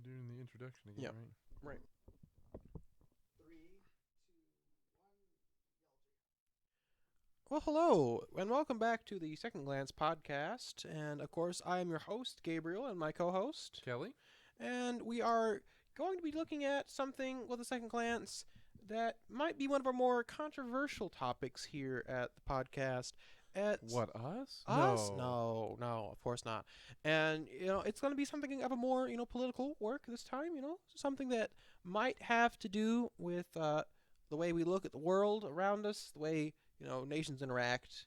doing the introduction again, Yep. right? Right. Well, hello, and welcome back to the Second Glance podcast. And of course, I am your host, Gabriel, and my co host. Kelly? And we are going to be looking at something with a second glance that might be one of our more controversial topics here at the podcast. At What, us? us? No. No, of course not. And, it's going to be something of a more, political work this time, something that might have to do with the way we look at the world around us, the way, nations interact,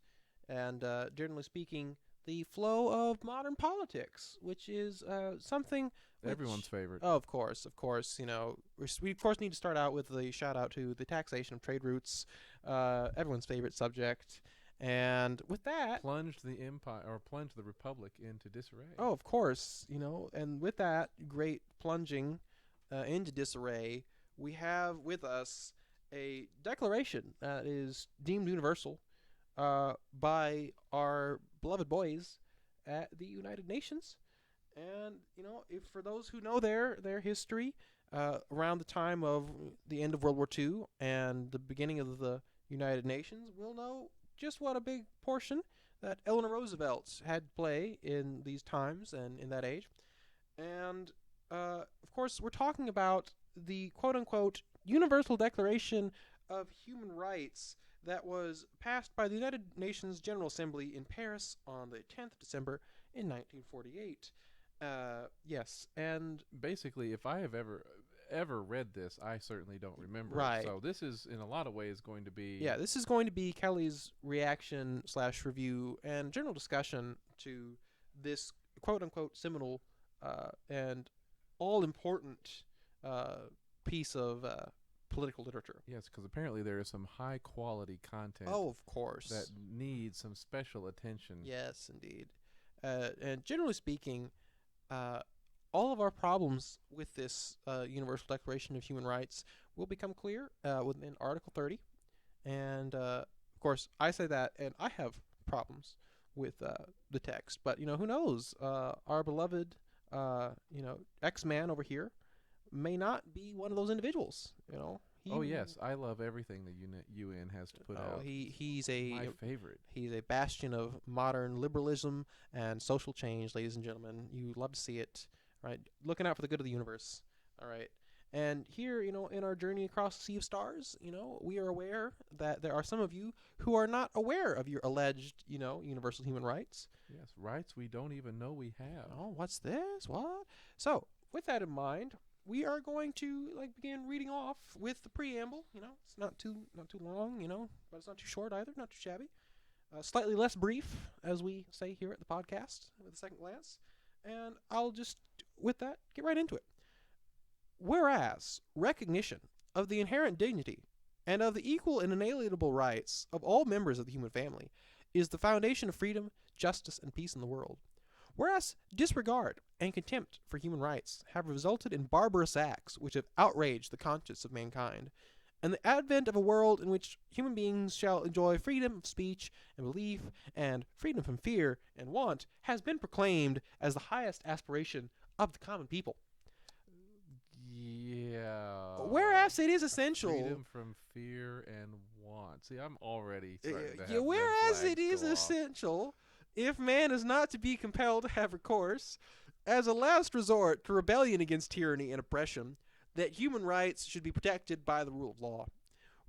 and generally speaking, the flow of modern politics, which is something which, Everyone's favorite. oh, of course, we of course need to start out with the shout out to the taxation of trade routes, everyone's favorite subject. And with that, Plunged the republic into disarray. oh, of course, and with that great plunging into disarray, we have with us a declaration that is deemed universal by our beloved boys at the United Nations. And, if for those who know their history, around the time of the end of World War II and the beginning of the United Nations, will know just what a big portion that Eleanor Roosevelt had to play in these times and in that age. And, of course, we're talking about the quote-unquote Universal Declaration of Human Rights that was passed by the United Nations General Assembly in Paris on the 10th of December in 1948. Yes, and Basically, if I have ever read this, I certainly don't remember Right. it. So this is, in a lot of ways, going to be... yeah, this is going to be Kelly's reaction / review and general discussion to this quote-unquote seminal and all-important piece of political literature. Yes, because apparently there is some high-quality content Oh, of course. that needs some special attention. Yes, indeed. And generally speaking, all of our problems with this Universal Declaration of Human Rights will become clear within Article 30. And, of course, I say that, and I have problems with the text. But, who knows? Our beloved, X-Man over here may not be one of those individuals, Oh, yes, I love everything the UN has to put out. He's My favorite. He's a bastion of modern liberalism and social change, ladies and gentlemen. You love to see it, right? Looking out for the good of the universe, all right? And here, in our journey across the sea of stars, we are aware that there are some of you who are not aware of your alleged, universal human rights. Yes, rights we don't even know we have. Oh, what's this? What? So, with that in mind, we are going to begin reading off with the preamble. It's not too long, but it's not too short either, not too shabby. Slightly less brief, as we say here at the podcast with a second glance. And I'll just, with that, get right into it. Whereas recognition of the inherent dignity and of the equal and inalienable rights of all members of the human family is the foundation of freedom, justice, and peace in the world. Whereas disregard and contempt for human rights have resulted in barbarous acts which have outraged the conscience of mankind, and the advent of a world in which human beings shall enjoy freedom of speech and belief and freedom from fear and want has been proclaimed as the highest aspiration of the common people. Yeah. Whereas it is essential. Freedom from fear and want. See, I'm already starting to have Yeah, whereas red it is flags go off. essential, if man is not to be compelled to have recourse, as a last resort to rebellion against tyranny and oppression, that human rights should be protected by the rule of law.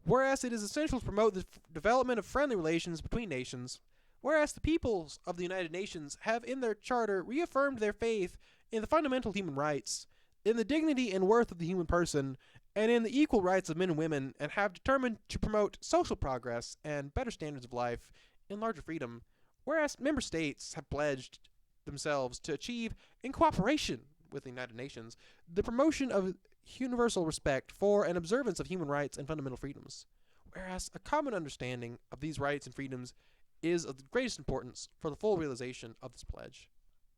Whereas it is essential to promote the development of friendly relations between nations. Whereas the peoples of the United Nations have in their charter reaffirmed their faith in the fundamental human rights, in the dignity and worth of the human person, and in the equal rights of men and women, and have determined to promote social progress and better standards of life in larger freedom. Whereas member states have pledged themselves to achieve, in cooperation with the United Nations, the promotion of universal respect for and observance of human rights and fundamental freedoms. Whereas a common understanding of these rights and freedoms is of the greatest importance for the full realization of this pledge.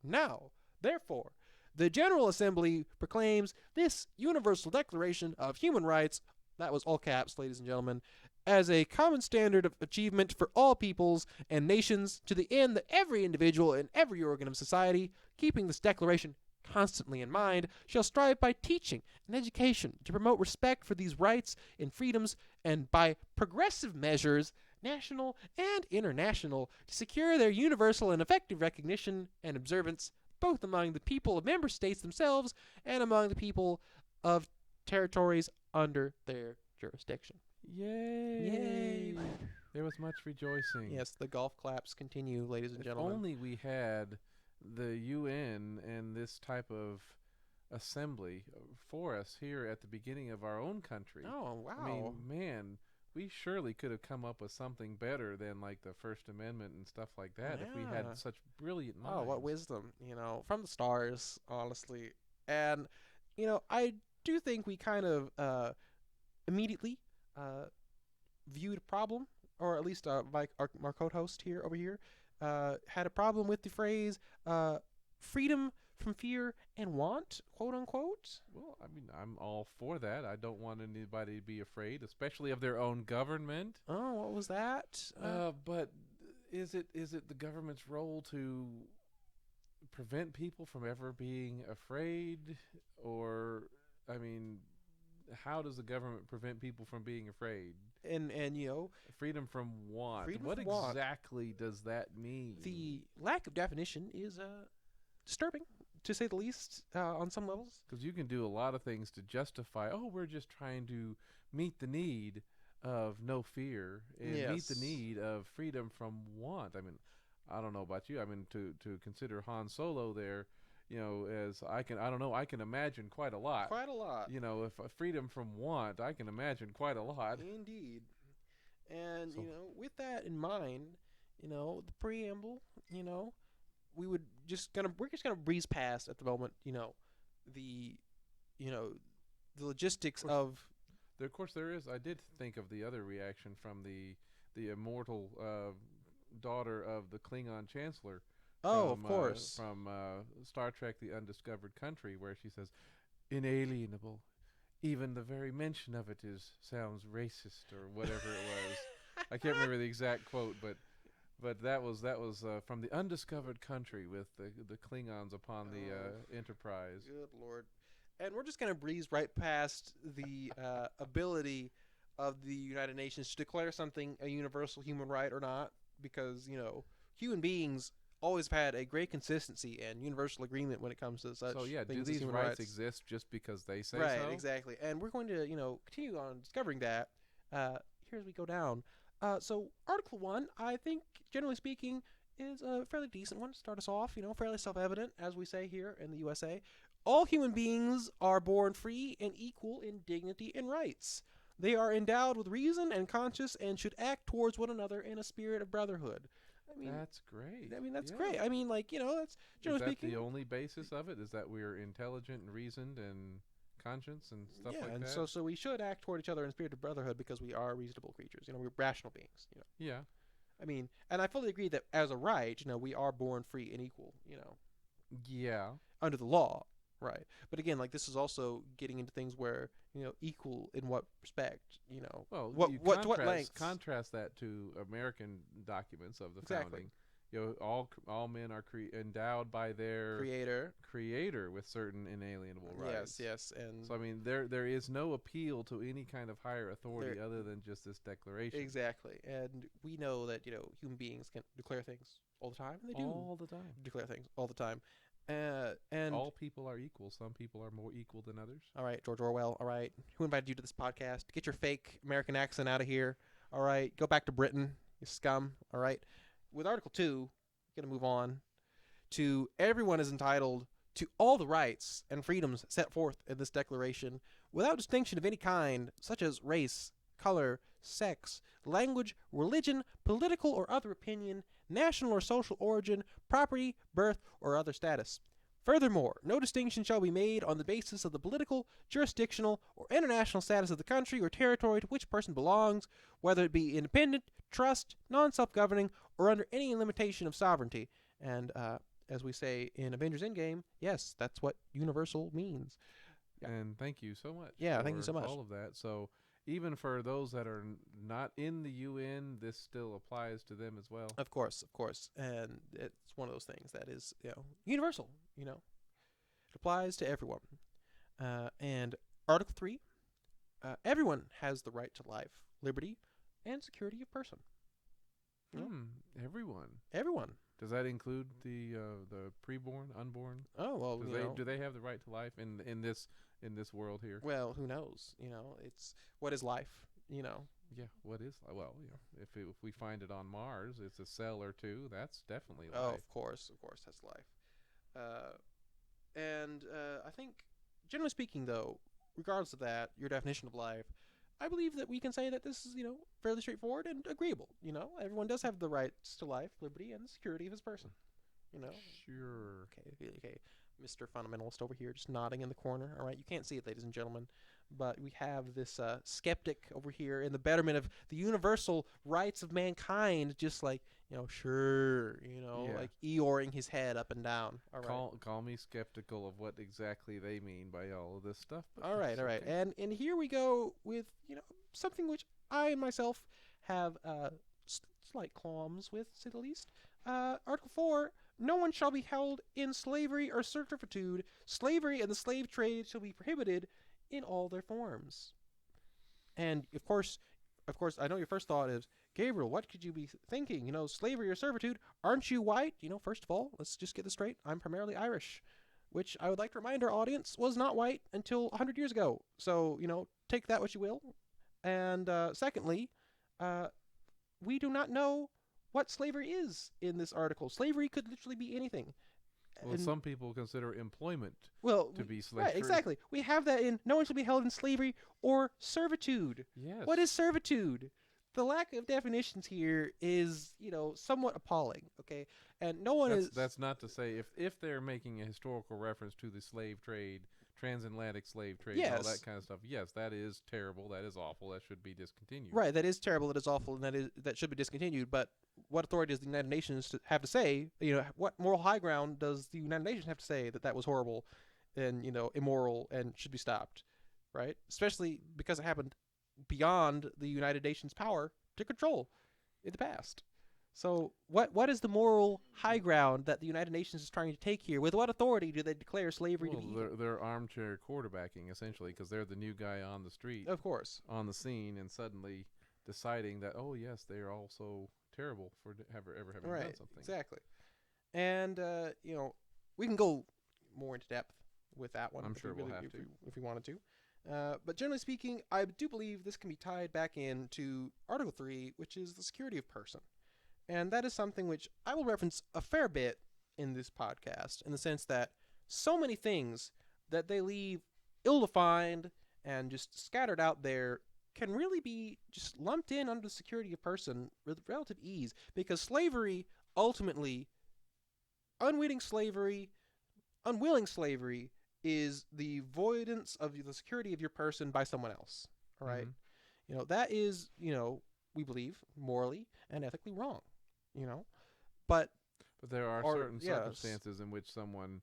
Now, therefore, the General Assembly proclaims this Universal Declaration of Human Rights, that was all caps, ladies and gentlemen, as a common standard of achievement for all peoples and nations, to the end that every individual and every organ of society, keeping this declaration constantly in mind, shall strive by teaching and education to promote respect for these rights and freedoms, and by progressive measures, national and international, to secure their universal and effective recognition and observance, both among the people of member states themselves and among the people of territories under their jurisdiction. Yay! Yay! There was much rejoicing. Yes, the golf claps continue, ladies and If gentlemen. only we had the UN and this type of assembly for us here at the beginning of our own country. Oh, wow. I mean, man, we surely could have come up with something better than like the First Amendment and stuff like that if we Yeah. had such brilliant minds. Oh, what wisdom, from the stars, honestly. And, I do think we kind of immediately viewed a problem, or at least my co-host over here, had a problem with the phrase freedom from fear and want, quote unquote. Well, I mean, I'm all for that. I don't want anybody to be afraid, especially of their own government. Oh, what was that? But is it the government's role to prevent people from ever being afraid? Or, I mean, how does the government prevent people from being afraid? And Freedom from want. Freedom What from want. exactly does that mean? the lack of definition is disturbing, to say the least, on some levels. Because you can do a lot of things to justify, we're just trying to meet the need of no fear and meet the Yes. need of freedom from want. I mean, I don't know about you. I mean, to consider Han Solo there, as I can imagine quite a lot. Quite a lot. If freedom from want, I can imagine quite a lot. Indeed. And, So- with that in mind, the preamble, we're just gonna breeze past at the moment, the the logistics of Of course, there is. I did think of the other reaction from the immortal daughter of the Klingon Chancellor. of course. From Star Trek: The Undiscovered Country, where she says, "Inalienable. Even the very mention of it sounds racist," or whatever it was. I can't remember the exact quote, but that was from the Undiscovered Country with the Klingons upon the Enterprise. Good Lord. And we're just going to breeze right past the ability of the United Nations to declare something a universal human right or not, because, human beings always have had a great consistency and universal agreement when it comes to such So yeah, do things as these human rights exist just because they say Right, so? exactly. And we're going to, continue on discovering that here as we go down. So Article 1, I think, generally speaking, is a fairly decent one to start us off, fairly self-evident, as we say here in the USA. All human beings are born free and equal in dignity and rights. They are endowed with reason and conscience and should act towards one another in a spirit of brotherhood. That's great. That's Yeah. great. That's generally Is that speaking. the only basis of it? Is that we're intelligent and reasoned and conscience and stuff Yeah, like and that? so we should act toward each other in a spirit of brotherhood because we are reasonable creatures. We're rational beings. Yeah. And I fully agree that as a right, we are born free and equal. Yeah. Under the law, right? But again, this is also getting into things where equal in what respect? Well, what you what to what lengths? contrast that to American documents of the Exactly. founding. All men are endowed by their Creator. with certain inalienable rights. Yes, and So I mean, there is no appeal to any kind of higher authority other than just this declaration. exactly. And we know that human beings can declare things all the time, and they do All the time. declare things all the time. And All people are equal. Some people are more equal than others. all right, George Orwell. All right, who invited you to this podcast? Get your fake American accent out of here. All right, go back to Britain, you scum. All right. With Article 2, we're going to move on to everyone is entitled to all the rights and freedoms set forth in this declaration without distinction of any kind, such as race, color, sex, language, religion, political or other opinion, national or social origin, property, birth, or other status. Furthermore, no distinction shall be made on the basis of the political, jurisdictional, or international status of the country or territory to which person belongs, whether it be independent, trust, non-self-governing, or under any limitation of sovereignty. And as we say in Avengers Endgame, yes, that's what universal means. Yeah. And thank you so much. Yeah, thank you so for much. all of that. So even for those that are not in the UN, this still applies to them as well. Of course. And it's one of those things that is, universal, It applies to everyone. And Article 3, everyone has the right to life, liberty, and security of person. You know? Everyone. Everyone. Does that include the preborn, unborn? Oh, well, Do they have the right to life in this world here? Well, who knows? It's what is life? Yeah. What is well? If we find it on Mars, it's a cell or two. That's definitely life. Oh, of course, that's life. And I think, generally speaking, though, regardless of that, your definition of life, I believe that we can say that this is, fairly straightforward and agreeable. Everyone does have the rights to life, liberty, and the security of his person. Sure. Okay. Mr. Fundamentalist over here just nodding in the corner. All right, you can't see it, ladies and gentlemen, but we have this skeptic over here in the betterment of the universal rights of mankind, just like, sure, like Eeyoring his head up and down. All right. Call me skeptical of what exactly they mean by all of this stuff. All right. Okay. And here we go with, something which I myself have slight qualms with, to say the least. Article 4, no one shall be held in slavery or servitude. Slavery and the slave trade shall be prohibited in all their forms. And, of course, I know your first thought is, Gabriel, what could you be thinking? Slavery or servitude? Aren't you white? First of all, let's just get this straight. I'm primarily Irish, which I would like to remind our audience was not white until 100 years ago. So, take that what you will. And secondly, we do not know what slavery is in this article. Slavery could literally be anything. Well, some people consider employment to be slavery. Right, exactly. We have that in no one shall be held in slavery or servitude. Yes. What is servitude? The lack of definitions here is, somewhat appalling, okay? And no one is... That's not to say, if they're making a historical reference to the slave trade, transatlantic slave trade, yes, all that kind of stuff, yes, that is terrible, that is awful, that should be discontinued. Right, that is terrible, that is awful, and that should be discontinued, but what authority does the United Nations have to say? What moral high ground does the United Nations have to say that was horrible and, immoral and should be stopped, right? Especially because it happened beyond the United Nations' power to control in the past. So what is the moral high ground that the United Nations is trying to take here? With what authority do they declare slavery to be evil? They're armchair quarterbacking, essentially, because they're the new guy on the street. Of course. On the scene, and suddenly deciding that, oh, yes, they are also terrible for ever having done something. Exactly. And, we can go more into depth with that one. I'm sure we'll have to. If we wanted to. But generally speaking, I do believe this can be tied back into Article 3, which is the security of person. And that is something which I will reference a fair bit in this podcast, in the sense that so many things that they leave ill-defined and just scattered out there can really be just lumped in under the security of person with relative ease, because slavery, ultimately, unwilling slavery, is the avoidance of the security of your person by someone else. All right? Mm-hmm. That is, we believe, morally and ethically wrong. But there are certain circumstances in which someone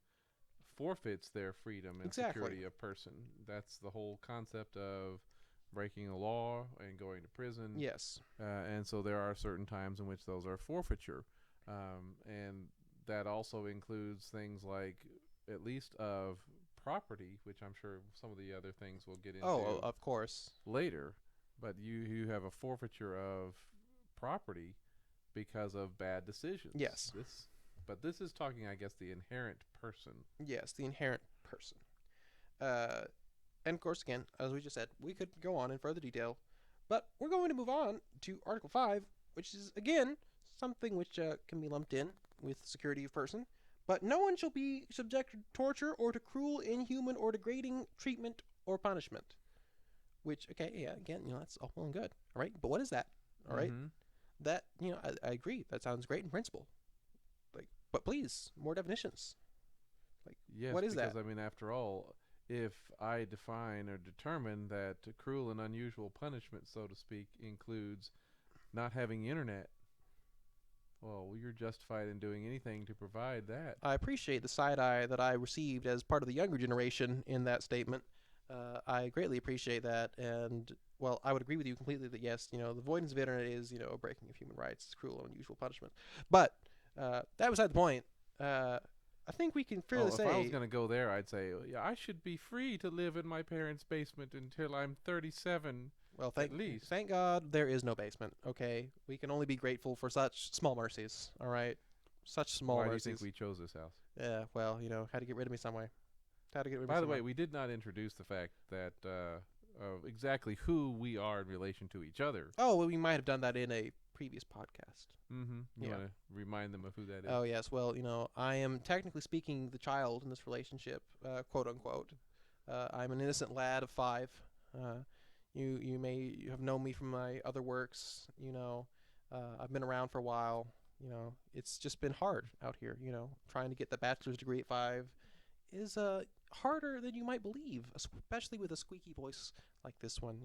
forfeits their freedom and security of person. That's the whole concept of breaking a law and going to prison. Yes. And so there are certain times in which those are forfeiture. And that also includes things like, at least of property, which I'm sure some of the other things we'll get into. Oh, of course. Later. But you have a forfeiture of property because of bad decisions. Yes. But this is talking, I guess, the inherent person. Yes, the inherent person. And of course, again, as we just said, we could go on in further detail, but we're going to move on to Article 5, which is, again, something which can be lumped in with security of person. But no one shall be subjected to torture or to cruel, inhuman, or degrading treatment or punishment. Which, okay, yeah, again, that's all well and good. All right, but what is that? All right? Mm-hmm. That, I agree. That sounds great in principle. But please, more definitions. Yes, what is because, that? After all, if I define or determine that cruel and unusual punishment, so to speak, includes not having internet, well, you're justified in doing anything to provide that. I appreciate the side eye that I received as part of the younger generation in that statement. I greatly appreciate that, and well, I would agree with you completely that yes, the avoidance of internet is, a breaking of human rights, cruel and unusual punishment. But that beside the point. I think we can fairly If say. I was going to go there, I'd say, yeah, I should be free to live in my parents' basement until I'm 37, Well, at least. thank God there is no basement. Okay, we can only be grateful for such small mercies. All right, such small Why mercies. do you think we chose this house? Yeah, well, had to get rid of me some way. Had to get rid of me By the some way, we did not introduce the fact that exactly who we are in relation to each other. Oh, well, we might have done that in a previous podcast. Mm-hmm. You Yeah. want to remind them of who that is? Oh yes, well, I am technically speaking the child in this relationship, quote unquote. I'm an innocent lad of 5. You may have known me from my other works. I've been around for a while. It's just been hard out here. Trying to get the bachelor's degree at 5 is harder than you might believe, especially with a squeaky voice like this one.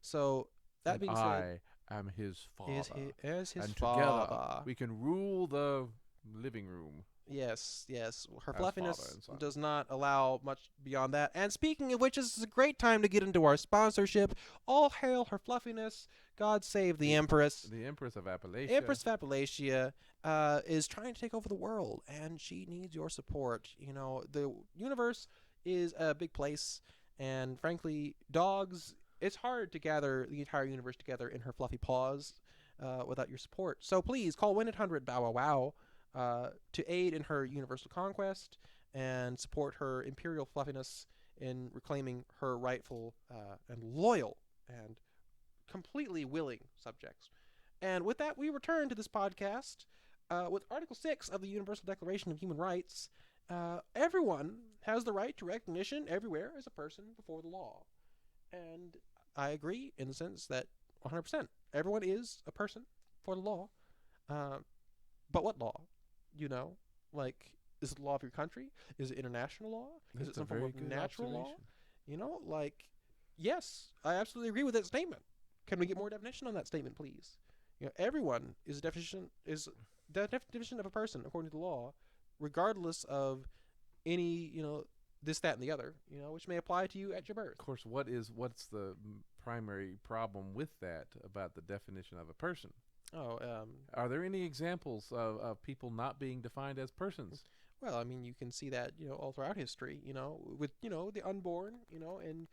So that and being said, I am his father. as his and father, together we can rule the living room. Yes. Her As father fluffiness and son. does not allow much beyond that. And speaking of which, this is a great time to get into our sponsorship. All hail her fluffiness. God save the Empress. The Empress of Appalachia. Empress of Appalachia is trying to take over the world, and she needs your support. The universe is a big place, and frankly, dogs, it's hard to gather the entire universe together in her fluffy paws without your support. So please call 1-800-BOW-WOW-WOW to aid in her universal conquest and support her imperial fluffiness in reclaiming her rightful and loyal and completely willing subjects. And with that, we return to this podcast with Article 6 of the Universal Declaration of Human Rights. Everyone has the right to recognition everywhere as a person before the law. And I agree in the sense that 100%. Everyone is a person for the law. But what law? Is it the law of your country? Is it international law? Is it some form of natural law? Yes, I absolutely agree with that statement. Can we get more definition on that statement, please? Everyone is the definition of a person according to the law, regardless of any, this, that, and the other, which may apply to you at your birth. Of course, what's the primary problem with that about the definition of a person? Are there any examples of people not being defined as persons? Well, I mean, you can see that, all throughout history, with, the unborn, and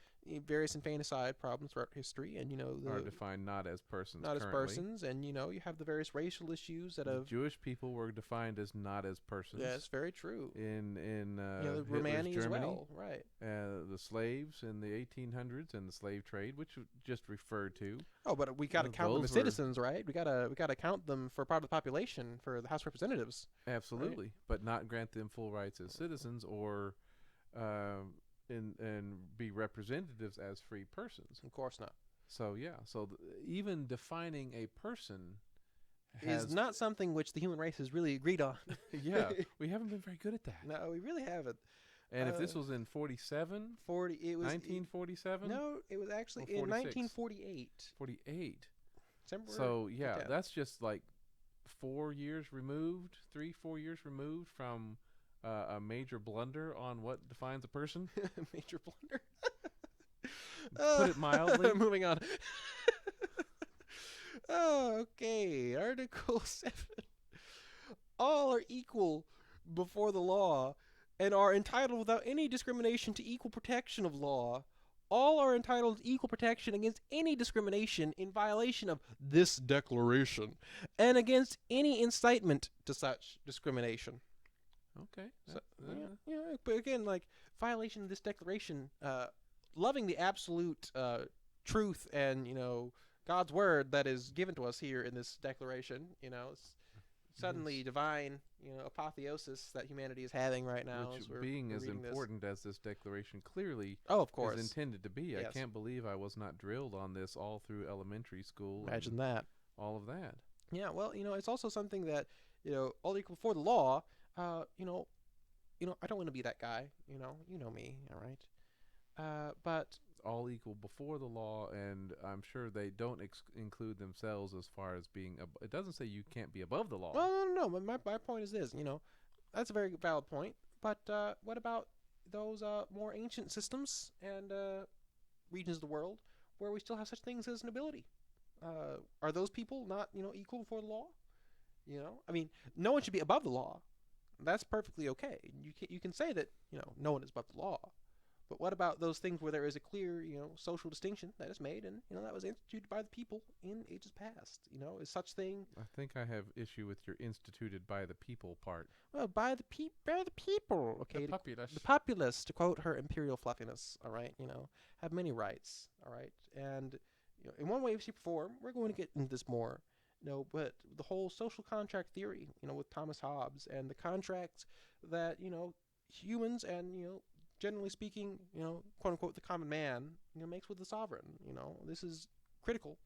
various infanticide problems throughout history, and, are defined not as persons not currently. as persons, and, you have the various racial issues that have... Jewish people were defined as not as persons. Yes, very true. In the Hitler's Romani as Germany, well, right. The slaves in the 1800s and the slave trade, which we just referred to. Oh, but we got to count them as those were- citizens, right? We got to count them for part of the population for the House of Representatives. Absolutely, but not grant them full rights as citizens or and be representatives as free persons. Of course not. So even defining a person has Is not something which the human race has really agreed on. yeah, we haven't been very good at that. No, we really haven't. And if this was in 47, 1947, No, it was actually Or in 46. 1948. 48. December So yeah, 10th. that's just like 4 years removed, 4 years removed from a major blunder on what defines a person. Major blunder. Put it mildly. Moving on. Okay, Article 7. All are equal before the law and are entitled without any discrimination to equal protection of law. All are entitled to equal protection against any discrimination in violation of this declaration and against any incitement to such discrimination. Okay. So, but again, violation of this declaration, loving the absolute truth and, God's word that is given to us here in this declaration, it's suddenly divine, apotheosis that humanity is having right now. Which as we're being as reading this. important as this declaration clearly Oh, of course. is intended to be. Yes. I can't believe I was not drilled on this all through elementary school. Imagine and that. all of that. Yeah, well, it's also something that, all equal before the law, I don't want to be that guy, you know me, all right? But All equal before the law, and I'm sure they don't include themselves as far as being. It doesn't say you can't be above the law. well, no. But my point is this. That's a very valid point. But what about those more ancient systems and regions of the world where we still have such things as nobility? Are those people not equal before the law? I mean, no one should be above the law, That's perfectly okay. You can say that no one is above the law. But what about those things where there is a clear, social distinction that is made, and that was instituted by the people in ages past? Is such thing I think I have issue with your instituted by the people part. well by the people? Okay, The populace. the populace, to quote her imperial fluffiness. All right, have many rights. All right, and in one way, shape, or form, we're going to get into this more. But the whole social contract theory, with Thomas Hobbes and the contract that humans and generally speaking, quote unquote, the common man, makes with the sovereign. This is critical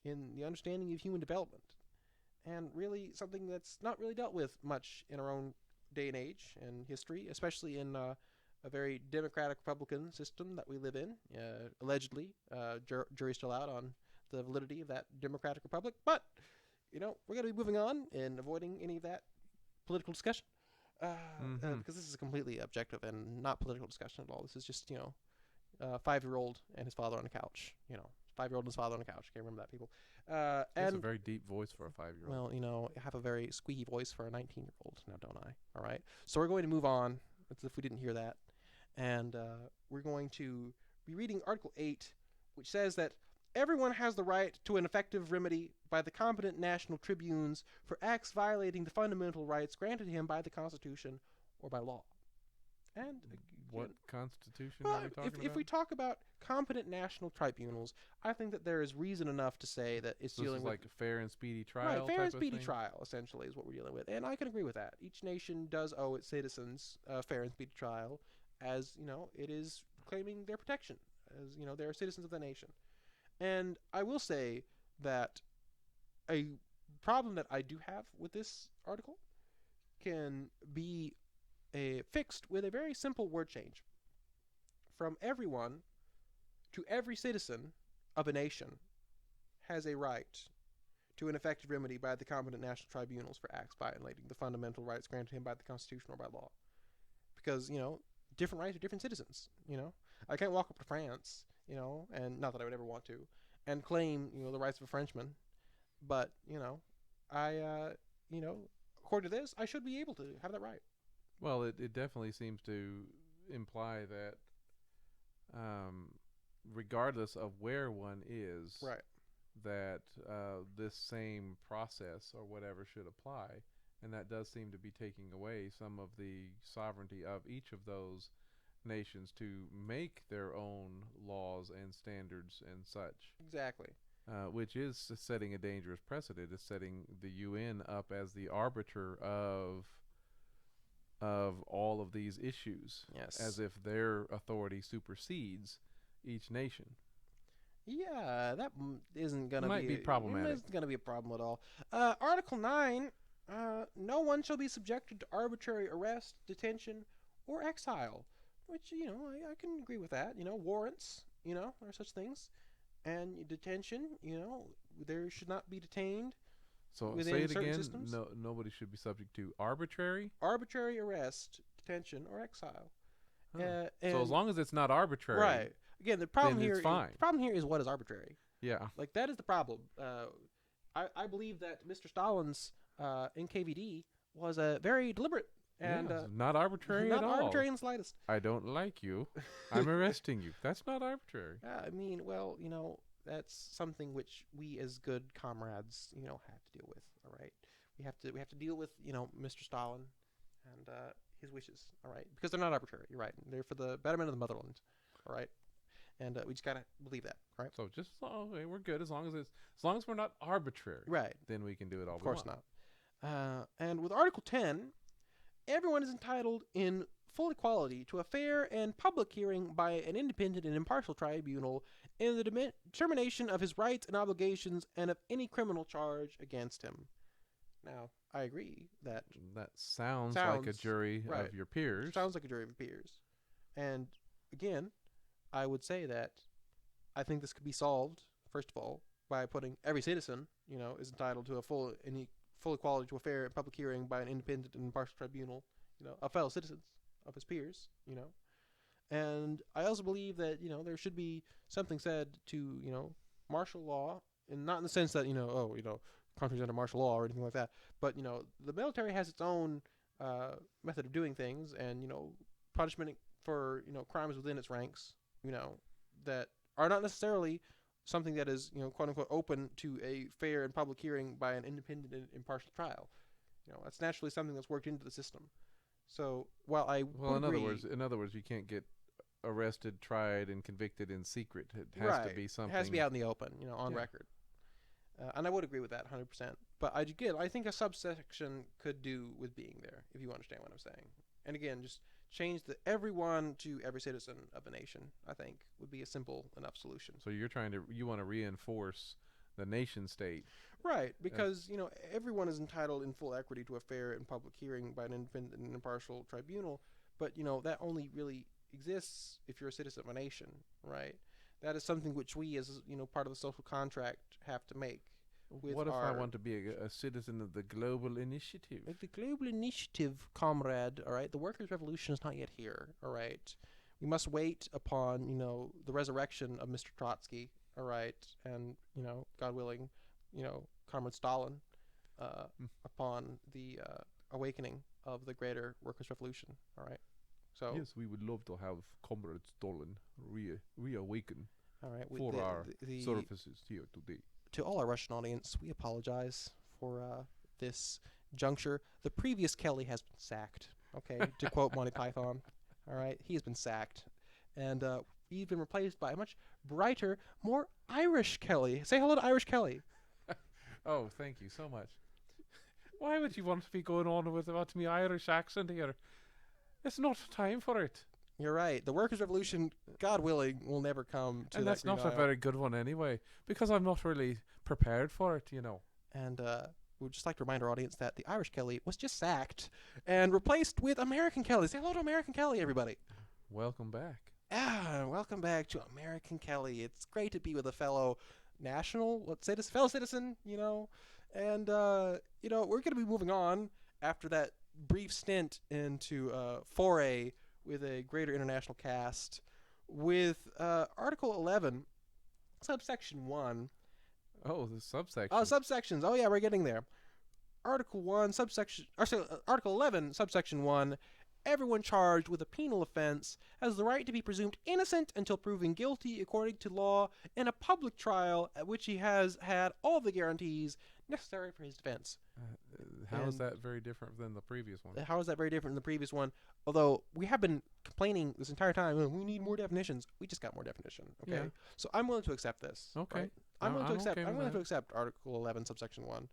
in the understanding of human development, and really something that's not really dealt with much in our own day and age and history, especially in a very democratic Republican system that we live in. Allegedly, jury's still out on the validity of that democratic republic, but we're going to be moving on and avoiding any of that political discussion. Because this is a completely objective and not political discussion at all. This is just, a 5-year-old and his father on the couch. 5-year-old and his father on the couch. Can't remember that, people. That's a very deep voice for a 5-year-old. Well, I have a very squeaky voice for a 19-year-old now, don't I? All right. So we're going to move on, as if we didn't hear that. And we're going to be reading Article 8, which says that everyone has the right to an effective remedy by the competent national tribunes for acts violating the fundamental rights granted him by the Constitution or by law. And what Constitution are we talking about? If we talk about competent national tribunals, I think that there is reason enough to say that it's dealing with like a fair and speedy trial. Right, fair type and speedy of thing? trial essentially is what we're dealing with, and I can agree with that. Each nation does owe its citizens a fair and speedy trial, as it is claiming their protection, as they are citizens of the nation. And I will say that a problem that I do have with this article can be fixed with a very simple word change. From everyone to every citizen of a nation has a right to an effective remedy by the competent national tribunals for acts violating the fundamental rights granted him by the Constitution or by law. Because, different rights are different citizens, I can't walk up to France, and not that I would ever want to, and claim, the rights of a Frenchman. But, according to this, I should be able to have that right. Well, it definitely seems to imply that regardless of where one is, Right. that this same process or whatever should apply. And that does seem to be taking away some of the sovereignty of each of those nations to make their own laws and standards and such. Exactly. Which is setting a dangerous precedent. It's setting the UN up as the arbiter of all of these issues. Yes. As if their authority supersedes each nation. Yeah, that isn't going to Might be problematic. It isn't going to be a problem at all. Article 9, no one shall be subjected to arbitrary arrest, detention, or exile. Which, I can agree with that. Warrants, are such things. And detention, there should not be detained. So within say it certain again. systems. No, nobody should be subject to arbitrary. Arbitrary arrest, detention, or exile. Huh. So as long as it's not arbitrary, right? Again, the problem then here. it's fine. The problem here is what is arbitrary. Yeah. Like that is the problem. I believe that Mr. Stalin's NKVD was a very deliberate and not arbitrary not at all. arbitrary in the slightest. I don't like you. I'm arresting you. That's not arbitrary. I mean, well, that's something which we as good comrades, have to deal with. All right, we have to deal with Mr. Stalin and his wishes. All right, because they're not arbitrary. You're right. They're for the betterment of the motherland. All right, and we just gotta believe that. Right. So just we're good as long as we're not arbitrary. Right. Then we can do it all. Of course not. And with Article 10, everyone is entitled in full equality to a fair and public hearing by an independent and impartial tribunal in the determination of his rights and obligations and of any criminal charge against him. Now, I agree that sounds like a jury right. of your peers. Sounds like a jury of your peers. And again, I would say that I think this could be solved, first of all, by putting every citizen, is entitled to a full equality to a fair and public hearing by an independent and impartial tribunal, of fellow citizens, of his peers, And I also believe that, there should be something said to, martial law, and not in the sense that, countries under martial law or anything like that, but, the military has its own method of doing things, and punishment for crimes within its ranks, that are not necessarily something that is quote unquote open to a fair and public hearing by an independent and impartial trial. That's naturally something that's worked into the system. So while I Well, would agree, in other words, you can't get arrested, tried, and convicted in secret. It has to right, be it has to be something. out in the open, on Yeah. record. And I would agree with that 100%. But I think a subsection could do with being there, if you understand what I'm saying. And again, just change the everyone to every citizen of a nation, I think, would be a simple enough solution. So you want to reinforce the nation state. Right, because, everyone is entitled in full equity to a fair and public hearing by an independent and impartial tribunal, but, that only really exists if you're a citizen of a nation, right? That is something which we, as part of the social contract, have to make. What if I want to be a citizen of the global initiative? Like the global initiative, comrade, all right? The workers' revolution is not yet here, all right? We must wait upon, the resurrection of Mr. Trotsky, all right? And, God willing, Comrade Stalin, upon the awakening of the greater workers' revolution, all right? So, Yes, we would love to have Comrade Stalin reawaken all right, for our services here today. to all our Russian audience, we apologize for this juncture. The previous Kelly has been sacked, okay, to quote Monty Python. All right, he has been sacked. And he's been replaced by a much brighter, more Irish Kelly. Say hello to Irish Kelly. Oh, thank you so much. Why would you want to be going on with about me Irish accent here? It's not time for it. You're right. The workers' revolution, God willing, will never come to And that that's not green a aisle. very good one anyway, because I'm not really prepared for it, And we'd just like to remind our audience that the Irish Kelly was just sacked and replaced with American Kelly. Say hello to American Kelly, everybody. Welcome back. Welcome back to American Kelly. It's great to be with a fellow fellow citizen, and, we're going to be moving on after that brief stint into foray with a greater international cast with Article 11, subsection 1. Oh, the subsection. Oh, subsections. Oh, yeah, we're getting there. Article 1, Article 11, subsection 1. Everyone charged with a penal offense has the right to be presumed innocent until proven guilty according to law in a public trial at which he has had all the guarantees necessary for his defense. How is that very different than the previous one? How is that very different than the previous one? Although we have been complaining this entire time, we need more definitions. We just got more definition. Okay, Yeah. So I'm willing to accept this. Okay. Right? I'm willing to accept. okay I'm with willing to that. accept Article 11, subsection 1,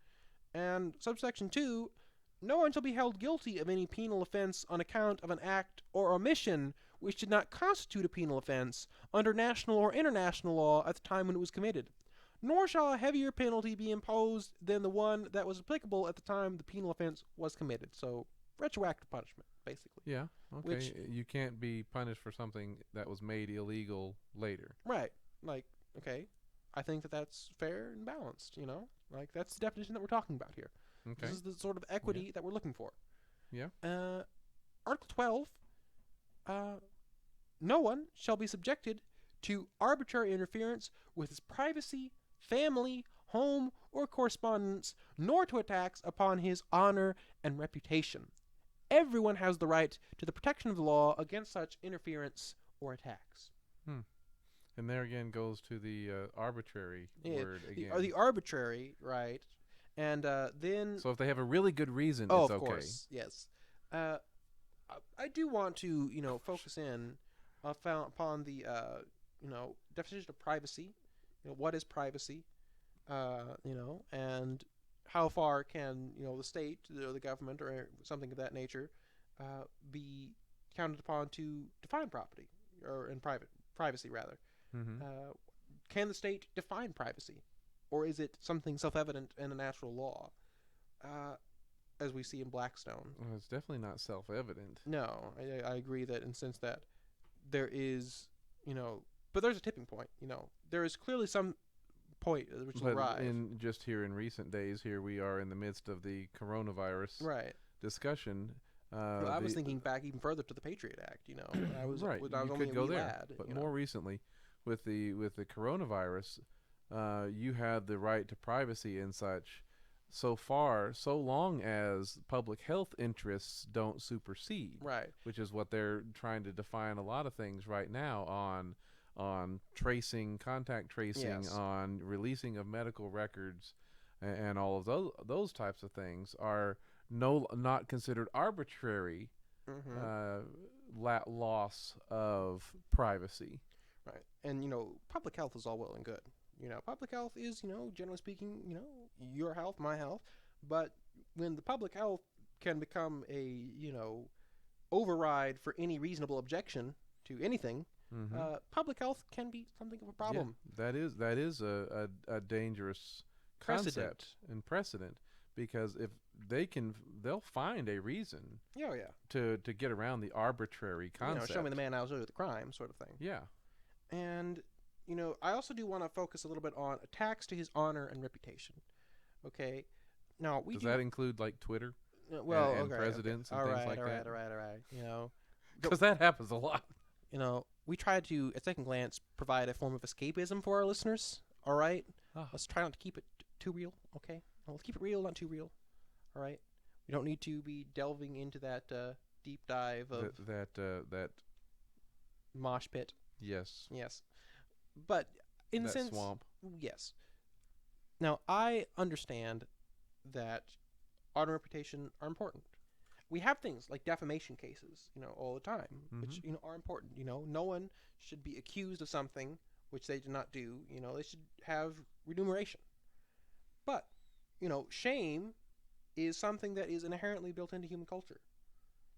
and subsection 2. No one shall be held guilty of any penal offense on account of an act or omission which did not constitute a penal offense under national or international law at the time when it was committed. Nor shall a heavier penalty be imposed than the one that was applicable at the time the penal offense was committed. So, retroactive punishment, basically. Yeah. Okay. Which- You can't be punished for something that was made illegal later. Right. Like, okay, I think that that's fair and balanced, Like, that's the definition that we're talking about here. Okay. This is the sort of equity that we're looking for. Yeah. Article 12, no one shall be subjected to arbitrary interference with his privacy, family, home, or correspondence, nor to attacks upon his honor and reputation. Everyone has the right to the protection of the law against such interference or attacks. And there again goes to the arbitrary word again. The arbitrary, right? And then... So if they have a really good reason, Oh, it's of okay. course, yes. I do want to, focus in upon the, definition of privacy. What is privacy? And how far can, the state or the government or something of that nature be counted upon to define property or privacy rather. Mm-hmm. Can the state define privacy, or is it something self-evident in a natural law, as we see in Blackstone? Well, it's definitely not self-evident. No, I agree that in the sense that there is, but there's a tipping point. There is clearly some point at which will But arrive. in recent days, here we are in the midst of the coronavirus Right. discussion. Well, I was thinking back even further to the Patriot Act. I was right. when I was You only could a go wee there, lad, but more recently, with the coronavirus, you had the right to privacy and such. so far, so long as public health interests don't supersede, Right. which is what they're trying to define a lot of things right now on tracing, contact tracing, Yes. on releasing of medical records, and all of those types of things are not considered arbitrary Mm-hmm. uh, loss of privacy. Right. And, public health is all well and good. Public health is, generally speaking, your health, my health. But when the public health can become a, override for any reasonable objection to anything, public health can be something of a problem. Yeah, that is a dangerous concept Precedent. and precedent, because if they'll find a reason Oh, yeah. to get around the arbitrary concept. Show me the man I was with the crime sort of thing. Yeah. And, I also do want to focus a little bit on attacks to his honor and reputation. Okay? Now, Does that include like Twitter well, and okay, presidents okay. and All things right, like all right, that? all right, all right. Because that happens a lot. We try to, at second glance, provide a form of escapism for our listeners. All right? Oh. Let's try not to keep it too real, okay? Let's keep it real, not too real. All right? We don't need to be delving into that deep dive of that mosh pit. yes. Yes. But in that the sense, swamp. yes. Now, I understand that honor and reputation are important. We have things like defamation cases, all the time, which, are important. No one should be accused of something which they did not do. They should have remuneration. But, shame is something that is inherently built into human culture.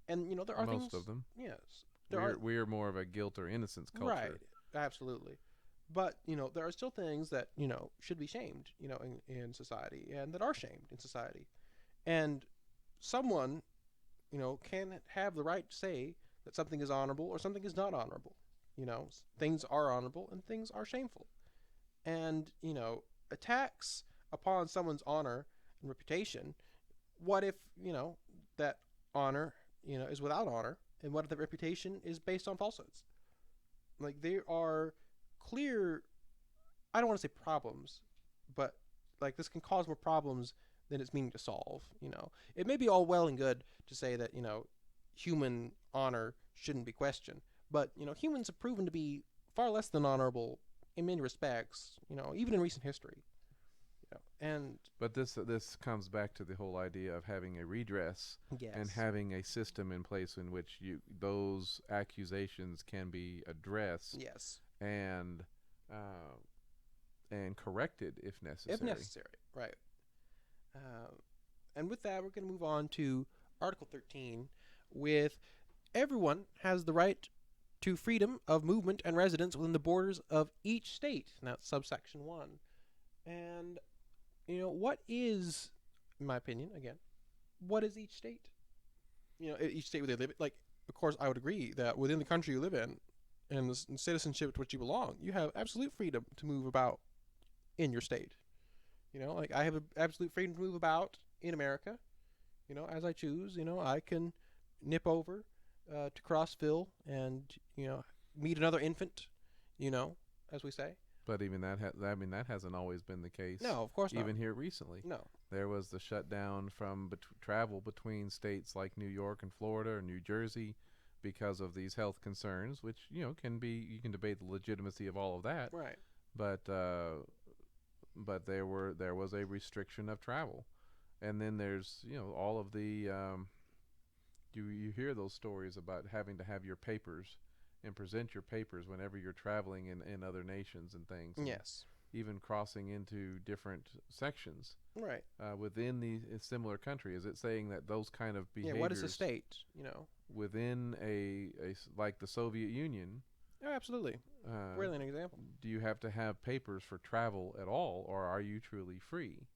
And, there are Most things... of them. Yes. We're more of a guilt or innocence culture. Right. Absolutely. But, there are still things that, should be shamed, in society, and that are shamed in society. And someone, can have the right to say that something is honorable or something is not honorable. Things are honorable and things are shameful. And, attacks upon someone's honor and reputation, what if, that honor, is without honor, and what if the reputation is based on falsehoods? Like, there are clear, I don't want to say problems, but, like, this can cause more problems than it's meaning to solve, It may be all well and good to say that, human honor shouldn't be questioned, but, humans have proven to be far less than honorable in many respects, even in recent history. But this comes back to the whole idea of having a redress Yes. and having a system in place in which those accusations can be addressed Yes. and corrected if necessary. If necessary, right. And with that, we're going to move on to Article 13 with everyone has the right to freedom of movement and residence within the borders of each state. And that's subsection 1. And, what is, in my opinion, again, what is each state? Each state where they live. Like, of course, I would agree that within the country you live in and the citizenship to which you belong, you have absolute freedom to move about in your state. Like, I have absolute freedom to move about in America, as I choose. I can nip over to Crossville and, meet another infant, as we say. But even that hasn't always been the case. No, of course not. Even here recently. No. There was the shutdown from travel between states like New York and Florida or New Jersey because of these health concerns, which, you can debate the legitimacy of all of that. Right. But there was a restriction of travel. And then there's, all of the you hear those stories about having to have your papers and present your papers whenever you're traveling in other nations and things. And Yes. even crossing into different sections Right. within the similar country. Is it saying that those kind of behaviors? Yeah. What is a state? Within like the Soviet Union? Oh, absolutely. Really an example. Do you have to have papers for travel at all, or are you truly free?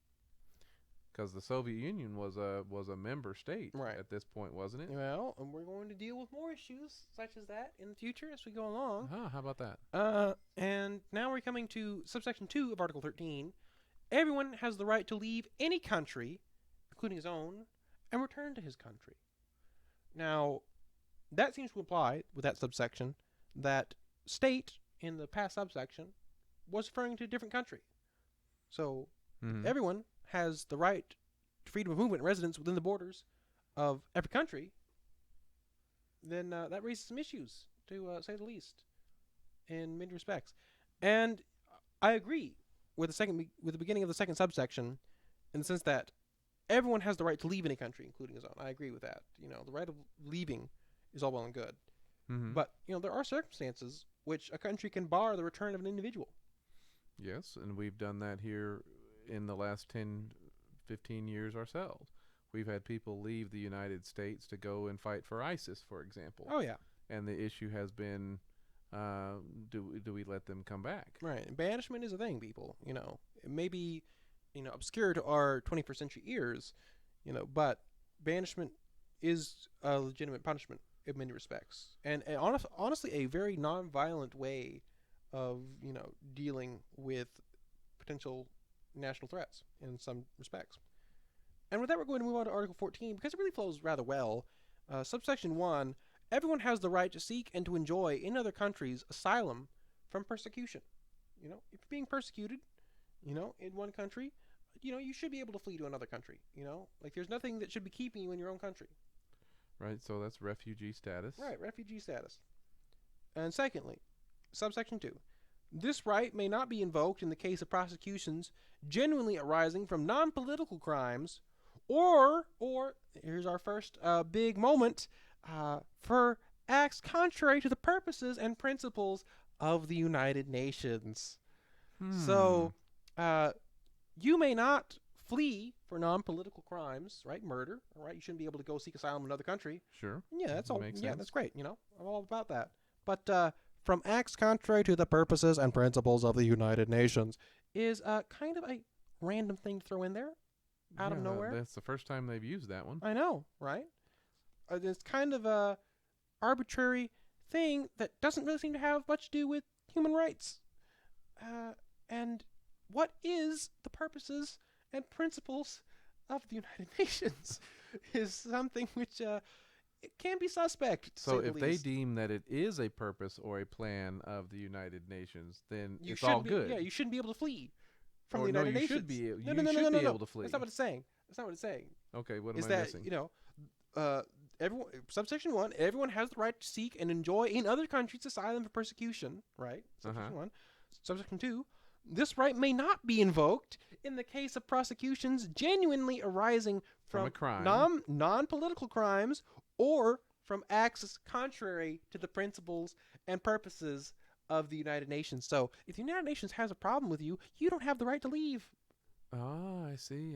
Because the Soviet Union was a member state at this point, wasn't it? Well, and we're going to deal with more issues such as that in the future as we go along. How about that? And now we're coming to subsection 2 of Article 13. Everyone has the right to leave any country, including his own, and return to his country. Now, that seems to imply, with that subsection, that state in the past subsection was referring to a different country. So, everyone has the right freedom of movement and residence within the borders of every country, then that raises some issues, to say the least, in many respects. And I agree with with the beginning of the second subsection, in the sense that everyone has the right to leave any country, including his own. I agree with that. The right of leaving is all well and good, Mm-hmm. but there are circumstances which a country can bar the return of an individual. Yes, and we've done that here in the last 10, 15 years ourselves. We've had people leave the United States to go and fight for ISIS, for example. Oh yeah, And the issue has been, do we let them come back? right. And banishment is a thing, people. It may be, obscure to our 21st century ears, but banishment is a legitimate punishment in many respects, and honestly, a very non-violent way of dealing with potential national threats in some respects. And with that, we're going to move on to Article 14 because it really flows rather well. Subsection 1: everyone has the right to seek and to enjoy in other countries asylum from persecution. If you're being persecuted, in one country, you should be able to flee to another country. Like there's nothing that should be keeping you in your own country. Right, so that's refugee status. Right, refugee status. And secondly, subsection 2: this right may not be invoked in the case of prosecutions genuinely arising from non-political crimes, or here's our first big moment, for acts contrary to the purposes and principles of the United Nations. So, you may not flee for non-political crimes, right? Murder, all right? You shouldn't be able to go seek asylum in another country. Sure. Yeah, that's all. Makes Yeah, sense. that's great. I'm all about that. But from acts contrary to the purposes and principles of the United Nations is kind of a random thing to throw in there, out of nowhere. That's the first time they've used that one. I know, right? It's kind of a arbitrary thing that doesn't really seem to have much to do with human rights. And what is the purposes and principles of the United Nations is something which it can be suspect. To So say if the they least. deem that it is a purpose or a plan of the United Nations, then You it's all shouldn't be, good. Yeah, you shouldn't be able to flee from Or the no, United you Nations. should be. You No, no, should no, be no. able to flee. That's not what it's saying. That's not what it's saying. Okay, what Is am I that missing? everyone, subsection 1: everyone has the right to seek and enjoy in other countries asylum for persecution. Right. Subsection 1. Subsection 2: this right may not be invoked in the case of prosecutions genuinely arising From a from crime. non-political crimes or from acts contrary to the principles and purposes of the United Nations. So, if the United Nations has a problem with you, you don't have the right to leave. Oh, I see.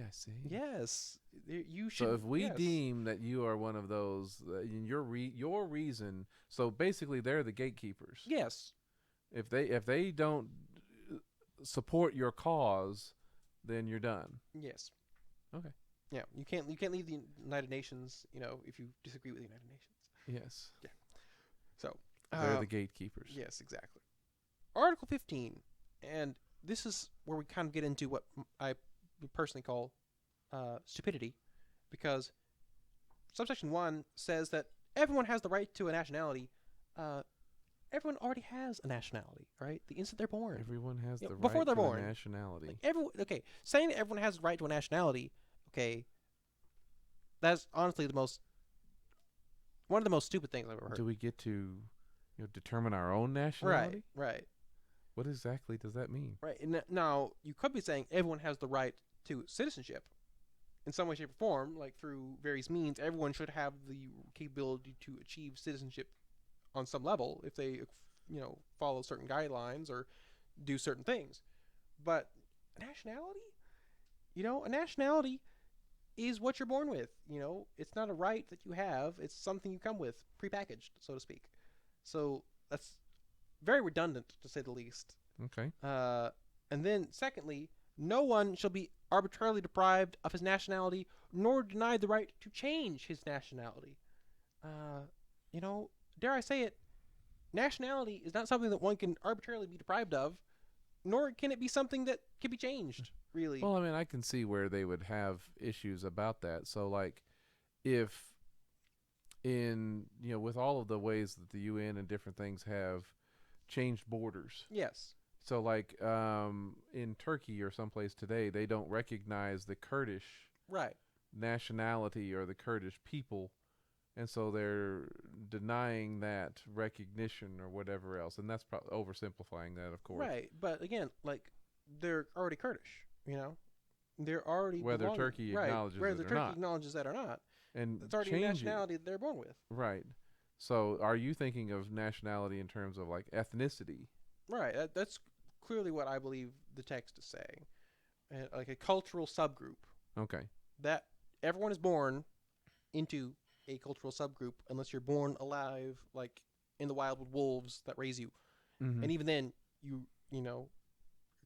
Yes, you should. So if we yes. deem that you are one of those, your reason, so basically they're the gatekeepers. Yes. If they don't support your cause, then you're done. Yes. Okay. Yeah, you can't leave the United Nations, if you disagree with the United Nations. Yes. Yeah. So, They're the gatekeepers. yes, exactly. Article 15, and this is where we kind of get into what I personally call stupidity, because subsection 1 says that everyone has the right to a nationality. Everyone already has a nationality, right? The instant they're born. Everyone has the before right they're to a born. nationality. Okay, saying that everyone has the right to a nationality, okay, that's honestly one of the most stupid things I've ever heard. Do we get to determine our own nationality? Right. What exactly does that mean? Right. And now, you could be saying everyone has the right to citizenship in some way, shape, or form, like through various means. Everyone should have the capability to achieve citizenship on some level if they, follow certain guidelines or do certain things. But nationality? A nationality is what you're born with. It's not a right that you have. It's something you come with, prepackaged, so to speak. So that's very redundant, to say the least. Okay. And then, secondly, no one shall be arbitrarily deprived of his nationality, nor denied the right to change his nationality. Dare I say it, nationality is not something that one can arbitrarily be deprived of, nor can it be something that can be changed, really. Well, I mean, I can see where they would have issues about that. So, like, if with all of the ways that the UN and different things have changed borders. Yes. So, like, in Turkey or someplace today, they don't recognize the Kurdish Right. nationality or the Kurdish people, and so they're denying that recognition or whatever else. And that's probably oversimplifying that, of course. Right, but again, like they're already Kurdish, you know, they're already Whether belong, Turkey right, acknowledges whether it or Turkey not, acknowledges that or not. and It's already a changing nationality that they're born with. right. So, are you thinking of nationality in terms of like ethnicity? Right, that's clearly what I believe the text is saying, like a cultural subgroup Okay. that everyone is born into a cultural subgroup unless you're born alive, like in the wild with wolves that raise you, Mm-hmm. and even then you know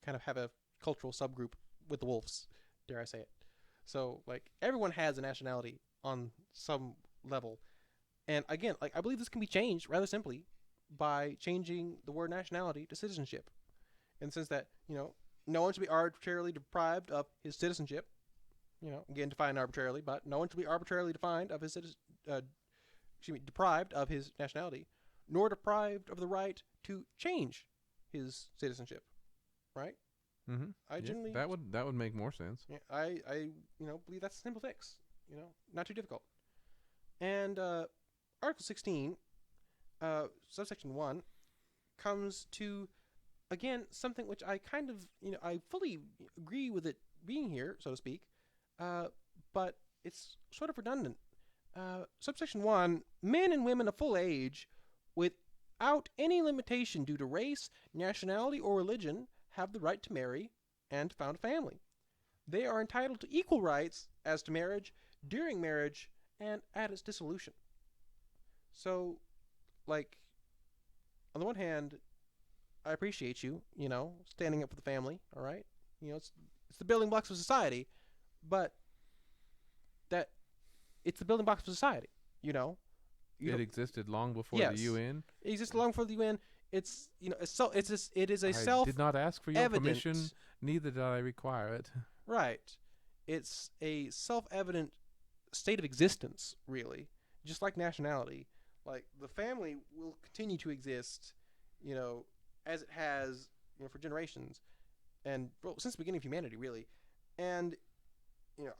kind of have a cultural subgroup with the wolves, dare I say it. So like everyone has a nationality on some level. And again, like I believe this can be changed rather simply by changing the word nationality to citizenship. In the sense that, no one should be arbitrarily deprived of his citizenship. Again, defined arbitrarily, but no one should be arbitrarily defined of his deprived of his nationality, nor deprived of the right to change his citizenship. Right? Mm-hmm. I generally that would make more sense. Yeah, I believe that's a simple fix. Not too difficult. And Article 16, subsection 1, comes to again something which I kind of I fully agree with it being here, so to speak, but it's sort of redundant. Subsection 1: men and women of full age, without any limitation due to race, nationality, or religion, have the right to marry and to found a family. They are entitled to equal rights as to marriage, during marriage, and at its dissolution. So, like, on the one hand, I appreciate you, standing up for the family, all right? It's the building blocks of society, but that it's the building blocks of society, It existed long before Yes. the UN. It exists long before the UN. It's it is a I did not ask for your self-evident. permission, neither did I require it. Right. It's a self-evident state of existence, really. Just like nationality. Like, the family will continue to exist, as it has, for generations. And, well, since the beginning of humanity, really. And,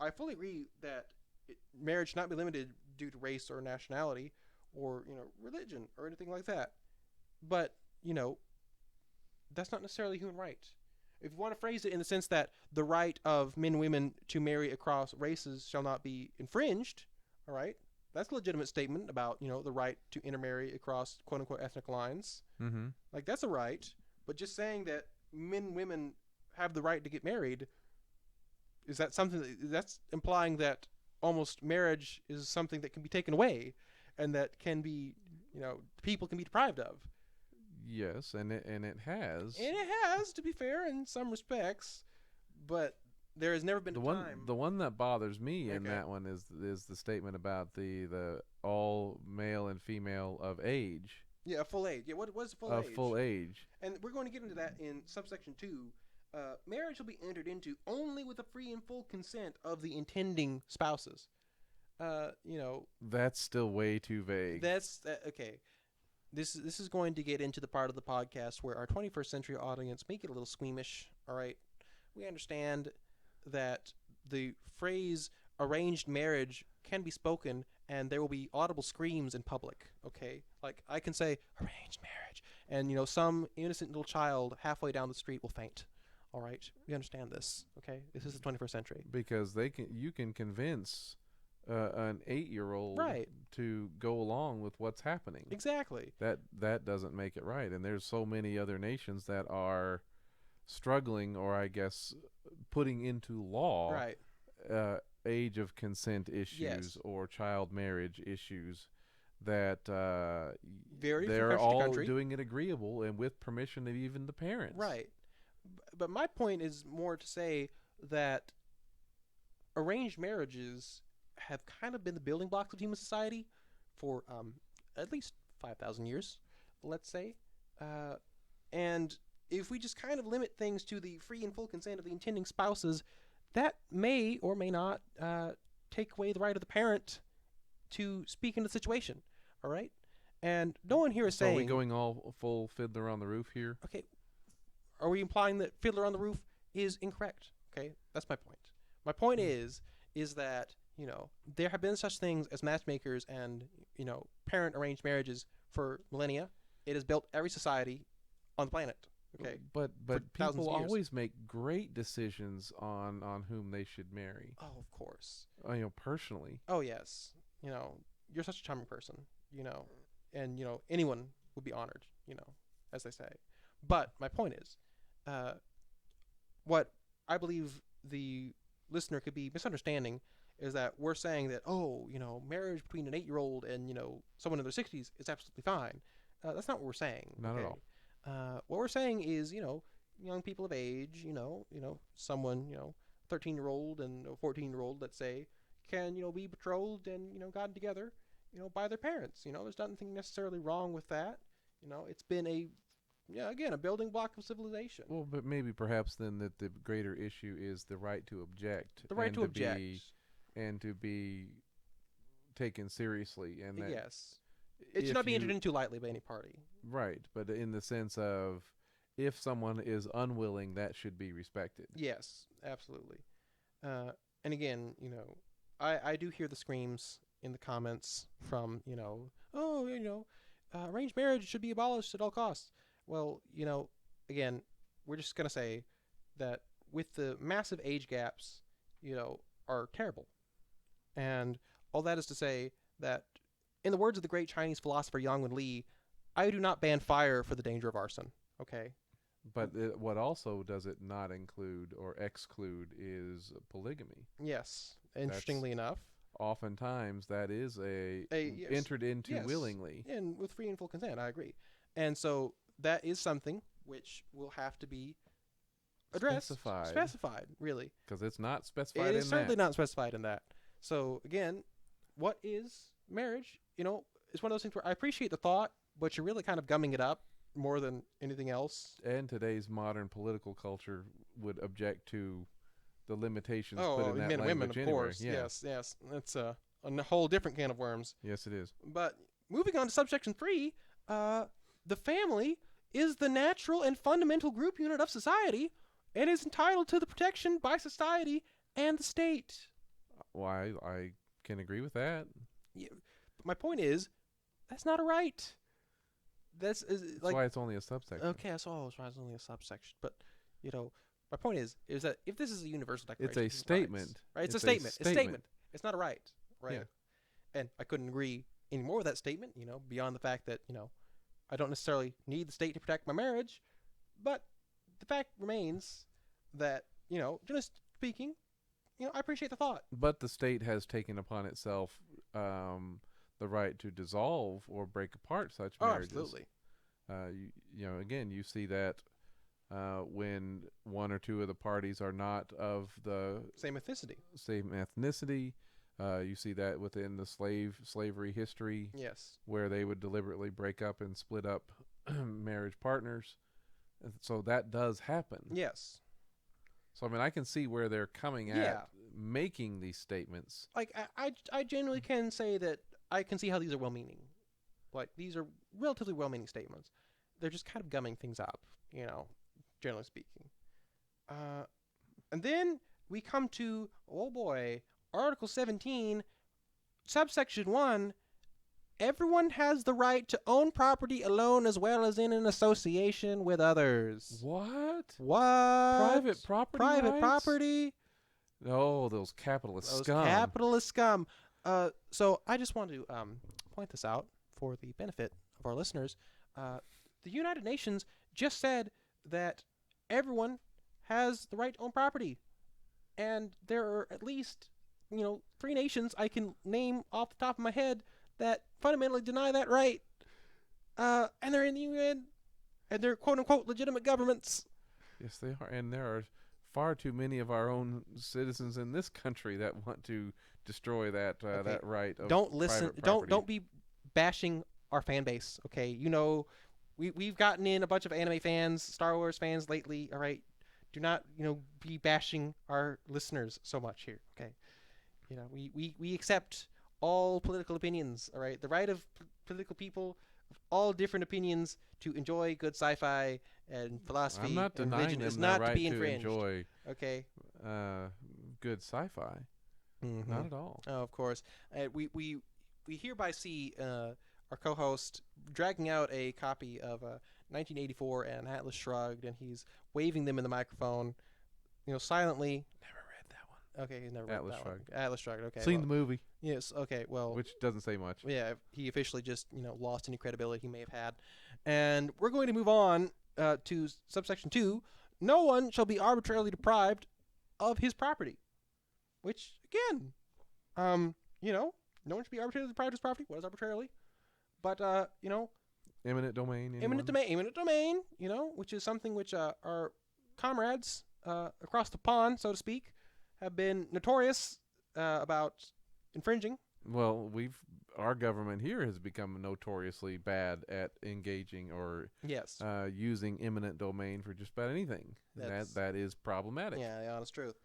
I fully agree that marriage should not be limited due to race or nationality or, religion or anything like that. But, that's not necessarily a human right. If you want to phrase it in the sense that the right of men and women to marry across races shall not be infringed, all right, that's a legitimate statement about, the right to intermarry across quote-unquote ethnic lines. Mm-hmm. Like, that's a right. But just saying that men and women have the right to get married, is that something that's implying that almost marriage is something that can be taken away and that can be, people can be deprived of. Yes, and it has. And it has, to be fair, in some respects, but there has never been the a one time. the one that bothers me in Okay. that one is the statement about the all male and female of age. Yeah, full age. Yeah, what is full Of age? full age. And we're going to get into that in subsection 2. Marriage will be entered into only with the free and full consent of the intending spouses. That's still way too vague. That's okay. This is going to get into the part of the podcast where our 21st century audience may get a little squeamish. All right, we understand that the phrase "arranged marriage" can be spoken, and there will be audible screams in public. Okay, like I can say "arranged marriage," and some innocent little child halfway down the street will faint. All right, we understand this. Okay, this is the 21st century. Because you can convince an 8-year-old Right. to go along with what's happening. Exactly. That doesn't make it right. And there's so many other nations that are struggling, or I guess putting into law, Right. age of consent issues Yes. or child marriage issues that Vary from they're country to all country. doing it agreeable and with permission of even the parents. Right. But my point is more to say that arranged marriages have kind of been the building blocks of human society for at least 5,000 years, let's say. And if we just kind of limit things to the free and full consent of the intending spouses, that may or may not take away the right of the parent to speak in the situation. All right? And no one here is So saying... are we going all full Fiddler on the Roof here? Okay, are we implying that Fiddler on the Roof is incorrect? Okay, that's my point. My point is that, You know, there have been such things as matchmakers and, you know, parent arranged marriages for millennia. It has built every society on the planet. Okay, for But thousands people of years. always make great decisions on whom they should marry. Oh, of course. Personally. Oh, yes. You know, you're such a charming person. You know, and you know anyone would be honored. You know, as they say. But my point is, uh, what I believe the listener could be misunderstanding is that we're saying that, oh, you know, marriage between an 8-year-old and, you know, someone in their 60s is absolutely fine. That's not what we're saying. Not Okay? at all. What we're saying is, you know, young people of age, someone, 13-year-old and a 14-year-old, let's say, can, you know, be betrothed and, you know, gotten together, you know, by their parents. You know, there's nothing necessarily wrong with that. You know, it's been again, a building block of civilization. Well, but maybe perhaps then that the greater issue is the right to object. The right and to object. and to be taken seriously. And that Yes. It should not be entered into lightly by any party. Right, but in the sense of if someone is unwilling, that should be respected. Yes, absolutely. And again, you know, I do hear the screams in the comments from, you know, oh, you know, arranged marriage should be abolished at all costs. Well, you know, again, we're just going to say that with the massive age gaps, you know, are terrible. And all that is to say that, in the words of the great Chinese philosopher Yang Wen Li, I do not ban fire for the danger of arson. Okay? But what also does it not include or exclude is polygamy. Yes. Interestingly enough. Oftentimes, that is Yes, entered into yes, willingly. and with free and full consent. I agree. And so that is something which will have to be addressed, specified, really. Because it's not specified in It is certainly not specified in that. So again, what is marriage? You know, it's one of those things where I appreciate the thought, but you're really kind of gumming it up more than anything else. And today's modern political culture would object to the limitations Oh, put in that men and women, of language anyway. course. Yeah. Yes. That's a whole different can of worms. Yes, it is. But moving on to subsection 3, the family is the natural and fundamental group unit of society and is entitled to the protection by society and the state. Why, I can agree with that. Yeah, but my point is, that's not a right. That's why it's only a subsection. Okay, that's all. That's why it's only a subsection. But, you know, my point is that if this is a universal declaration, it's a statement. Rights, right? It's a statement. It's a statement. It's not a right. Right. Yeah. And I couldn't agree any more with that statement, you know, beyond the fact that, you know, I don't necessarily need the state to protect my marriage, but the fact remains that, you know, just speaking, you know, I appreciate the thought. But the state has taken upon itself the right to dissolve or break apart such marriages. Oh, absolutely. You know, again, you see that when one or two of the parties are not of the same ethnicity. You see that within the slavery history. Yes. Where they would deliberately break up and split up marriage partners. And so that does happen. Yes. So, I mean, I can see where they're coming at making these statements. Like, I genuinely can say that I can see how these are well-meaning. Like, these are relatively well-meaning statements. They're just kind of gumming things up, you know, generally speaking. And then we come to, oh boy, Article 17, subsection 1, everyone has the right to own property alone as well as in an association with others. What? Private property Private rights? property. Oh, those capitalist scum. Capitalist scum. So I just want to point this out for the benefit of our listeners. The United Nations just said that everyone has the right to own property. And there are at least, you know, 3 nations I can name off the top of my head that fundamentally deny that right. And they're in the UN, and they're quote-unquote legitimate governments. Yes, they are. And there are far too many of our own citizens in this country that want to destroy that that right of Don't listen. private property. Don't be bashing our fan base, okay? You know, we've gotten in a bunch of anime fans, Star Wars fans lately, all right? Do not, you know, be bashing our listeners so much here, okay? You know, we accept all political opinions, all right? The right of political people of all different opinions to enjoy good sci-fi and philosophy I'm not and denying religion them is the not right to be infringed. enjoy Okay? good sci-fi. Mm-hmm. Not at all. Oh, of course. We hereby see our co-host dragging out a copy of 1984 and Atlas Shrugged, and he's waving them in the microphone, silently. Never read that one. Okay, he's never read Atlas that Shrugged. one. Atlas Shrugged. Okay. Seen well, the movie, Yes. Okay. Well. which doesn't say much. Yeah. He officially just lost any credibility he may have had, and we're going to move on to subsection 2. No one shall be arbitrarily deprived of his property. Which again, no one should be arbitrarily deprived of his property. What is arbitrarily? But Eminent domain. Anyone? eminent domain, which is something which our comrades across the pond, so to speak, have been notorious about infringing. Well, our government here has become notoriously bad at engaging or Yes. using eminent domain for just about anything. That is problematic. Yeah, the honest truth.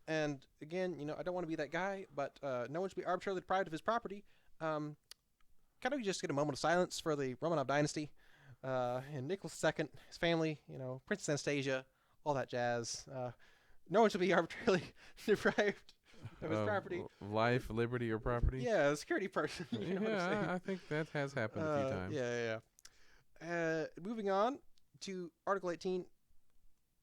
And again, I don't want to be that guy, but no one should be arbitrarily deprived of his property. Can we just get a moment of silence for the Romanov dynasty and Nicholas II, his family, Princess Anastasia, all that jazz. No one should be arbitrarily deprived of his property. Life, liberty, or property? Yeah, a security person. I think that has happened a few times. Yeah. Moving on to Article 18.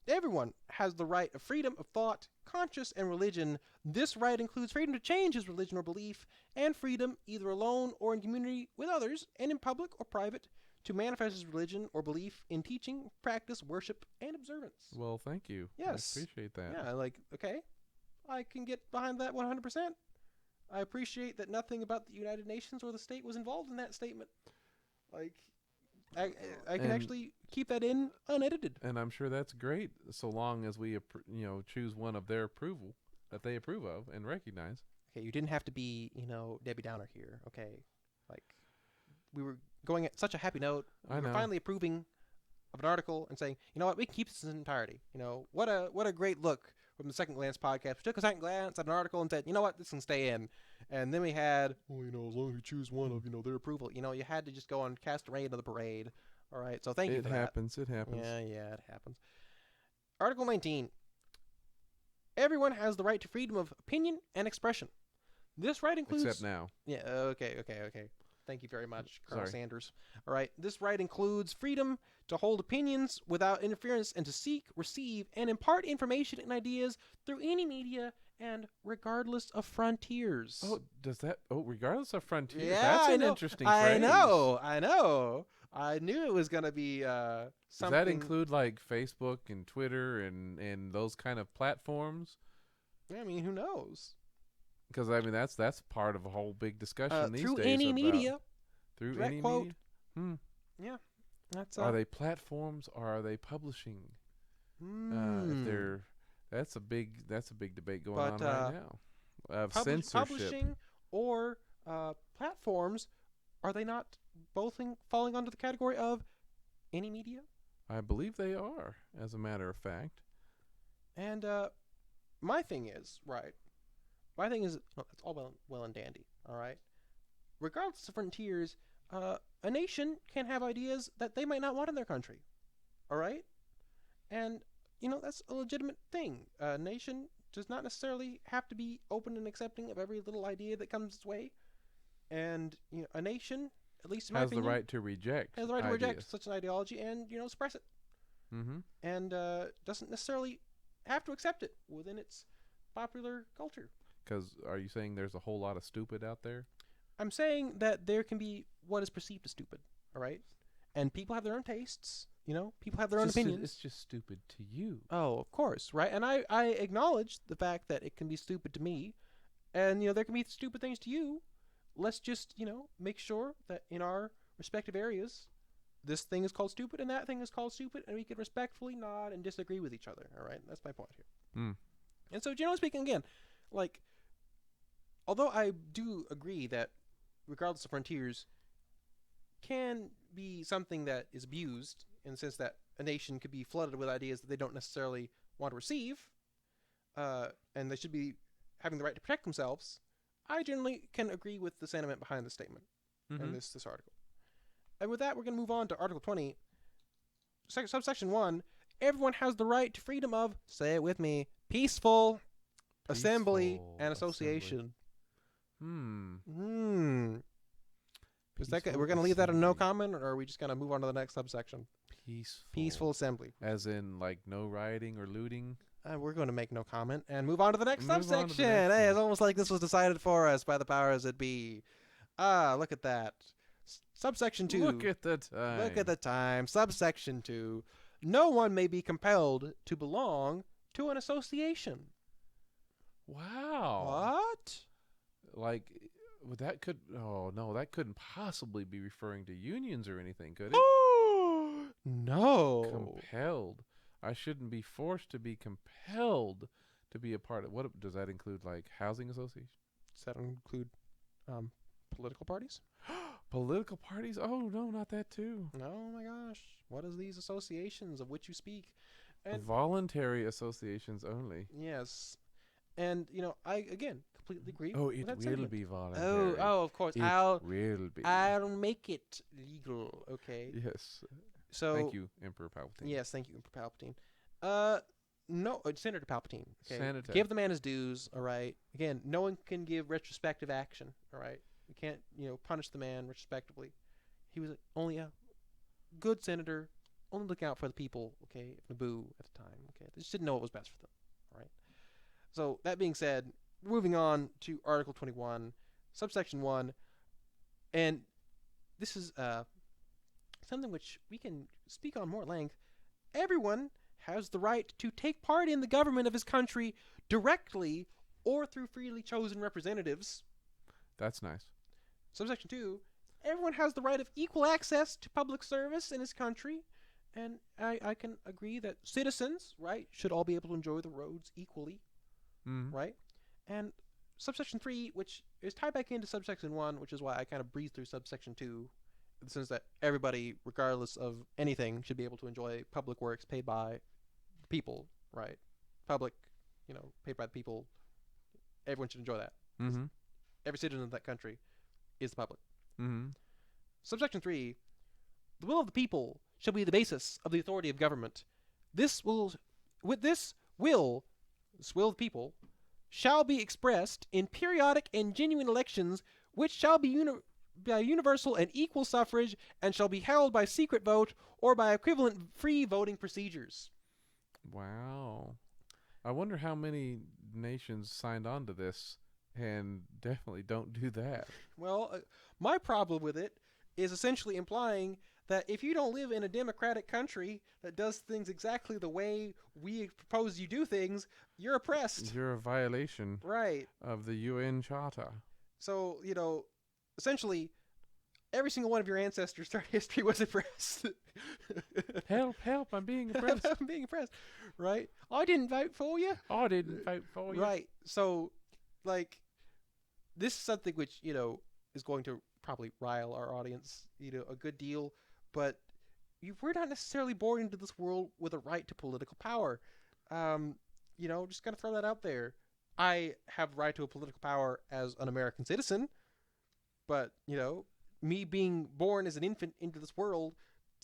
Everyone has the right of freedom of thought, conscience, and religion. This right includes freedom to change his religion or belief, and freedom, either alone or in community with others, and in public or private, to manifest his religion or belief in teaching, practice, worship, and observance. Well, thank you. Yes. I appreciate that. Yeah, okay. I can get behind that 100%. I appreciate that nothing about the United Nations or the state was involved in that statement. I can actually keep that in unedited. And I'm sure that's great, so long as we choose one of their approval that they approve of and recognize. Okay, you didn't have to be Debbie Downer here. Okay, we were going at such a happy note. We were finally approving of an article and saying, you know what, we can keep this in its entirety. What a great look from the Second Glance podcast. We took a second glance at an article and said, you know what, this can stay in. And then we had, as long as you choose one of their approval. You had to just go and cast a ray into the parade. All right, so thank you for that. It happens. Yeah, it happens. Article 19. Everyone has the right to freedom of opinion and expression. This right includes... Except now. Yeah, okay. Thank you very much, Colonel Sorry. Sanders. All right, this right includes freedom to hold opinions without interference and to seek, receive, and impart information and ideas through any media and regardless of frontiers. Oh, does that... Oh, regardless of frontiers? Yeah, That's an interesting phrase. I know. I knew it was going to be something... Does that include, Facebook and Twitter and those kind of platforms? I mean, who knows? Because, that's part of a whole big discussion these days. Through any media. Through Direct any quote. media? Yeah. That's Are they platforms or are they publishing? That's a big debate going on right now of censorship. Publishing or platforms, are they not both falling under the category of any media? I believe they are, as a matter of fact. And my thing is, that's all well and dandy, all right? Regardless of frontiers, a nation can have ideas that they might not want in their country, all right? And, that's a legitimate thing. A nation does not necessarily have to be open and accepting of every little idea that comes its way. And, a nation, at least in my opinion... Has the right to reject such an ideology and, suppress it. Mm-hmm. And doesn't necessarily have to accept it within its popular culture. Because are you saying there's a whole lot of stupid out there? I'm saying that there can be what is perceived as stupid, all right? And people have their own tastes, people have their own opinions. It's just stupid to you. Oh, of course, right? And I acknowledge the fact that it can be stupid to me, and, there can be stupid things to you. Let's just, make sure that in our respective areas, this thing is called stupid and that thing is called stupid, and we can respectfully nod and disagree with each other, all right? That's my point here. And so, generally speaking, again, although I do agree that regardless of frontiers can be something that is abused in the sense that a nation could be flooded with ideas that they don't necessarily want to receive, and they should be having the right to protect themselves, I generally can agree with the sentiment behind the statement in this article. And with that, we're going to move on to Article 20. Subsection 1, everyone has the right to freedom of, say it with me, peaceful assembly, Peaceful and assembly. association. Hmm. Is that Peaceful we're going to leave that a no assembly. comment, or are we just going to move on to the next subsection? Peaceful assembly. As in, like, no rioting or looting. We're going to make no comment and move on to the next Move on to subsection. the next Hey, one. it's almost like this was decided for us by the powers that be. Ah, look at that. Subsection 2. Look at the time. Look at the time. Subsection 2. No one may be compelled to belong to an association. Wow. What? Like, that could. Oh no, that couldn't possibly be referring to unions or anything, could it? No. Compelled. I shouldn't be forced to be compelled to be a part of. What does that include? Like housing association, Does that include political parties? political parties? Oh no, not that too. Oh my gosh. What is these associations of which you speak? And Voluntary associations only. yes. And I again completely agree. Oh, with it that will sentiment. be voluntary. Oh, of course. It I'll will be. make it legal. Okay. Yes. So Thank you, Emperor Palpatine. yes, thank you, Emperor Palpatine. No, Senator Palpatine. Okay. Senator. Give the man his dues. All right. Again, no one can give retrospective action. All right. You can't punish the man retrospectively. He was only a good senator, only looking out for the people. Okay, of Naboo at the time. Okay, they just didn't know what was best for them. All right. So that being said, moving on to Article 21, subsection 1, and this is something which we can speak on more at length. Everyone has the right to take part in the government of his country directly or through freely chosen representatives. That's nice. Subsection 2, everyone has the right of equal access to public service in his country. And I can agree that citizens, right, should all be able to enjoy the roads equally. Mm-hmm. Right? And subsection 3, which is tied back into subsection 1, which is why I kind of breezed through subsection 2, in the sense that everybody, regardless of anything, should be able to enjoy public works paid by the people, right? Public, paid by the people. Everyone should enjoy that. Mm-hmm. Every citizen of that country is the public. Mm-hmm. Subsection 3, the will of the people shall be the basis of the authority of government. This will of the people, shall be expressed in periodic and genuine elections, which shall be by universal and equal suffrage, and shall be held by secret vote or by equivalent free voting procedures. Wow. I wonder how many nations signed on to this and definitely don't do that. Well, my problem with it is essentially implying that if you don't live in a democratic country that does things exactly the way we propose you do things, you're oppressed. You're a violation Right. of the UN Charter. So, essentially, every single one of your ancestors throughout history was oppressed. Help, I'm being oppressed. I'm being oppressed. Right? I didn't vote for you. I didn't vote for you. Right. So, this is something which, is going to probably rile our audience, a good deal. But we're not necessarily born into this world with a right to political power. Just gotta throw that out there. I have right to a political power as an American citizen, but, me being born as an infant into this world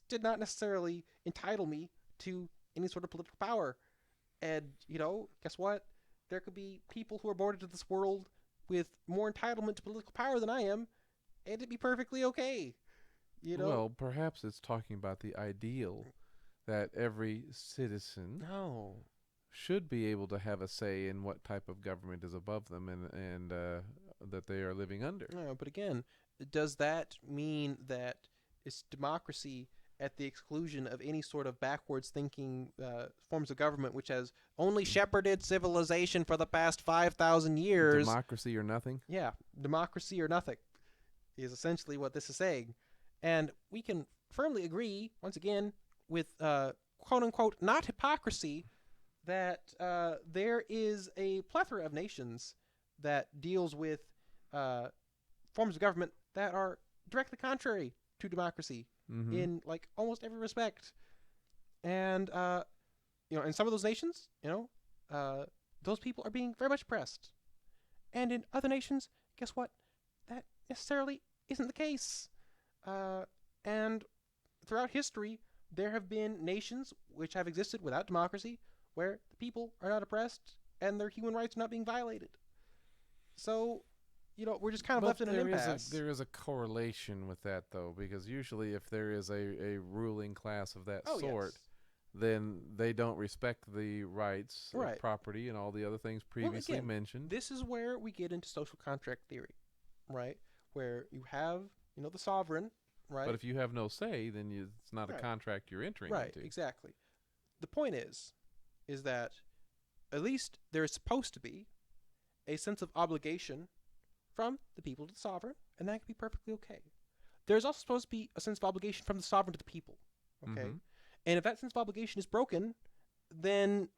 did not necessarily entitle me to any sort of political power. And, guess what? There could be people who are born into this world with more entitlement to political power than I am, and it'd be perfectly okay. Well, perhaps it's talking about the ideal that every citizen No. should be able to have a say in what type of government is above them and that they are living under. No, but again, does that mean that it's democracy at the exclusion of any sort of backwards thinking forms of government which has only shepherded civilization for the past 5,000 years? Democracy or nothing? Yeah, democracy or nothing is essentially what this is saying. And we can firmly agree, once again, with quote-unquote not hypocrisy, that there is a plethora of nations that deals with forms of government that are directly contrary to democracy in almost every respect. And in some of those nations, those people are being very much oppressed. And in other nations, guess what? That necessarily isn't the case. And throughout history, there have been nations which have existed without democracy, where the people are not oppressed, and their human rights are not being violated. So, we're just kind of But left in an impasse. there is a correlation with that, though, because usually if there is a ruling class of that sort, Yes. then they don't respect the rights Right. of property and all the other things previously again, mentioned. This is where we get into social contract theory, right? Where you have, the sovereign, right? But if you have no say, then it's not a Right. contract you're entering Right, into. exactly. The point is that at least there is supposed to be a sense of obligation from the people to the sovereign, and that can be perfectly okay. There's also supposed to be a sense of obligation from the sovereign to the people, okay? Mhm. And if that sense of obligation is broken, then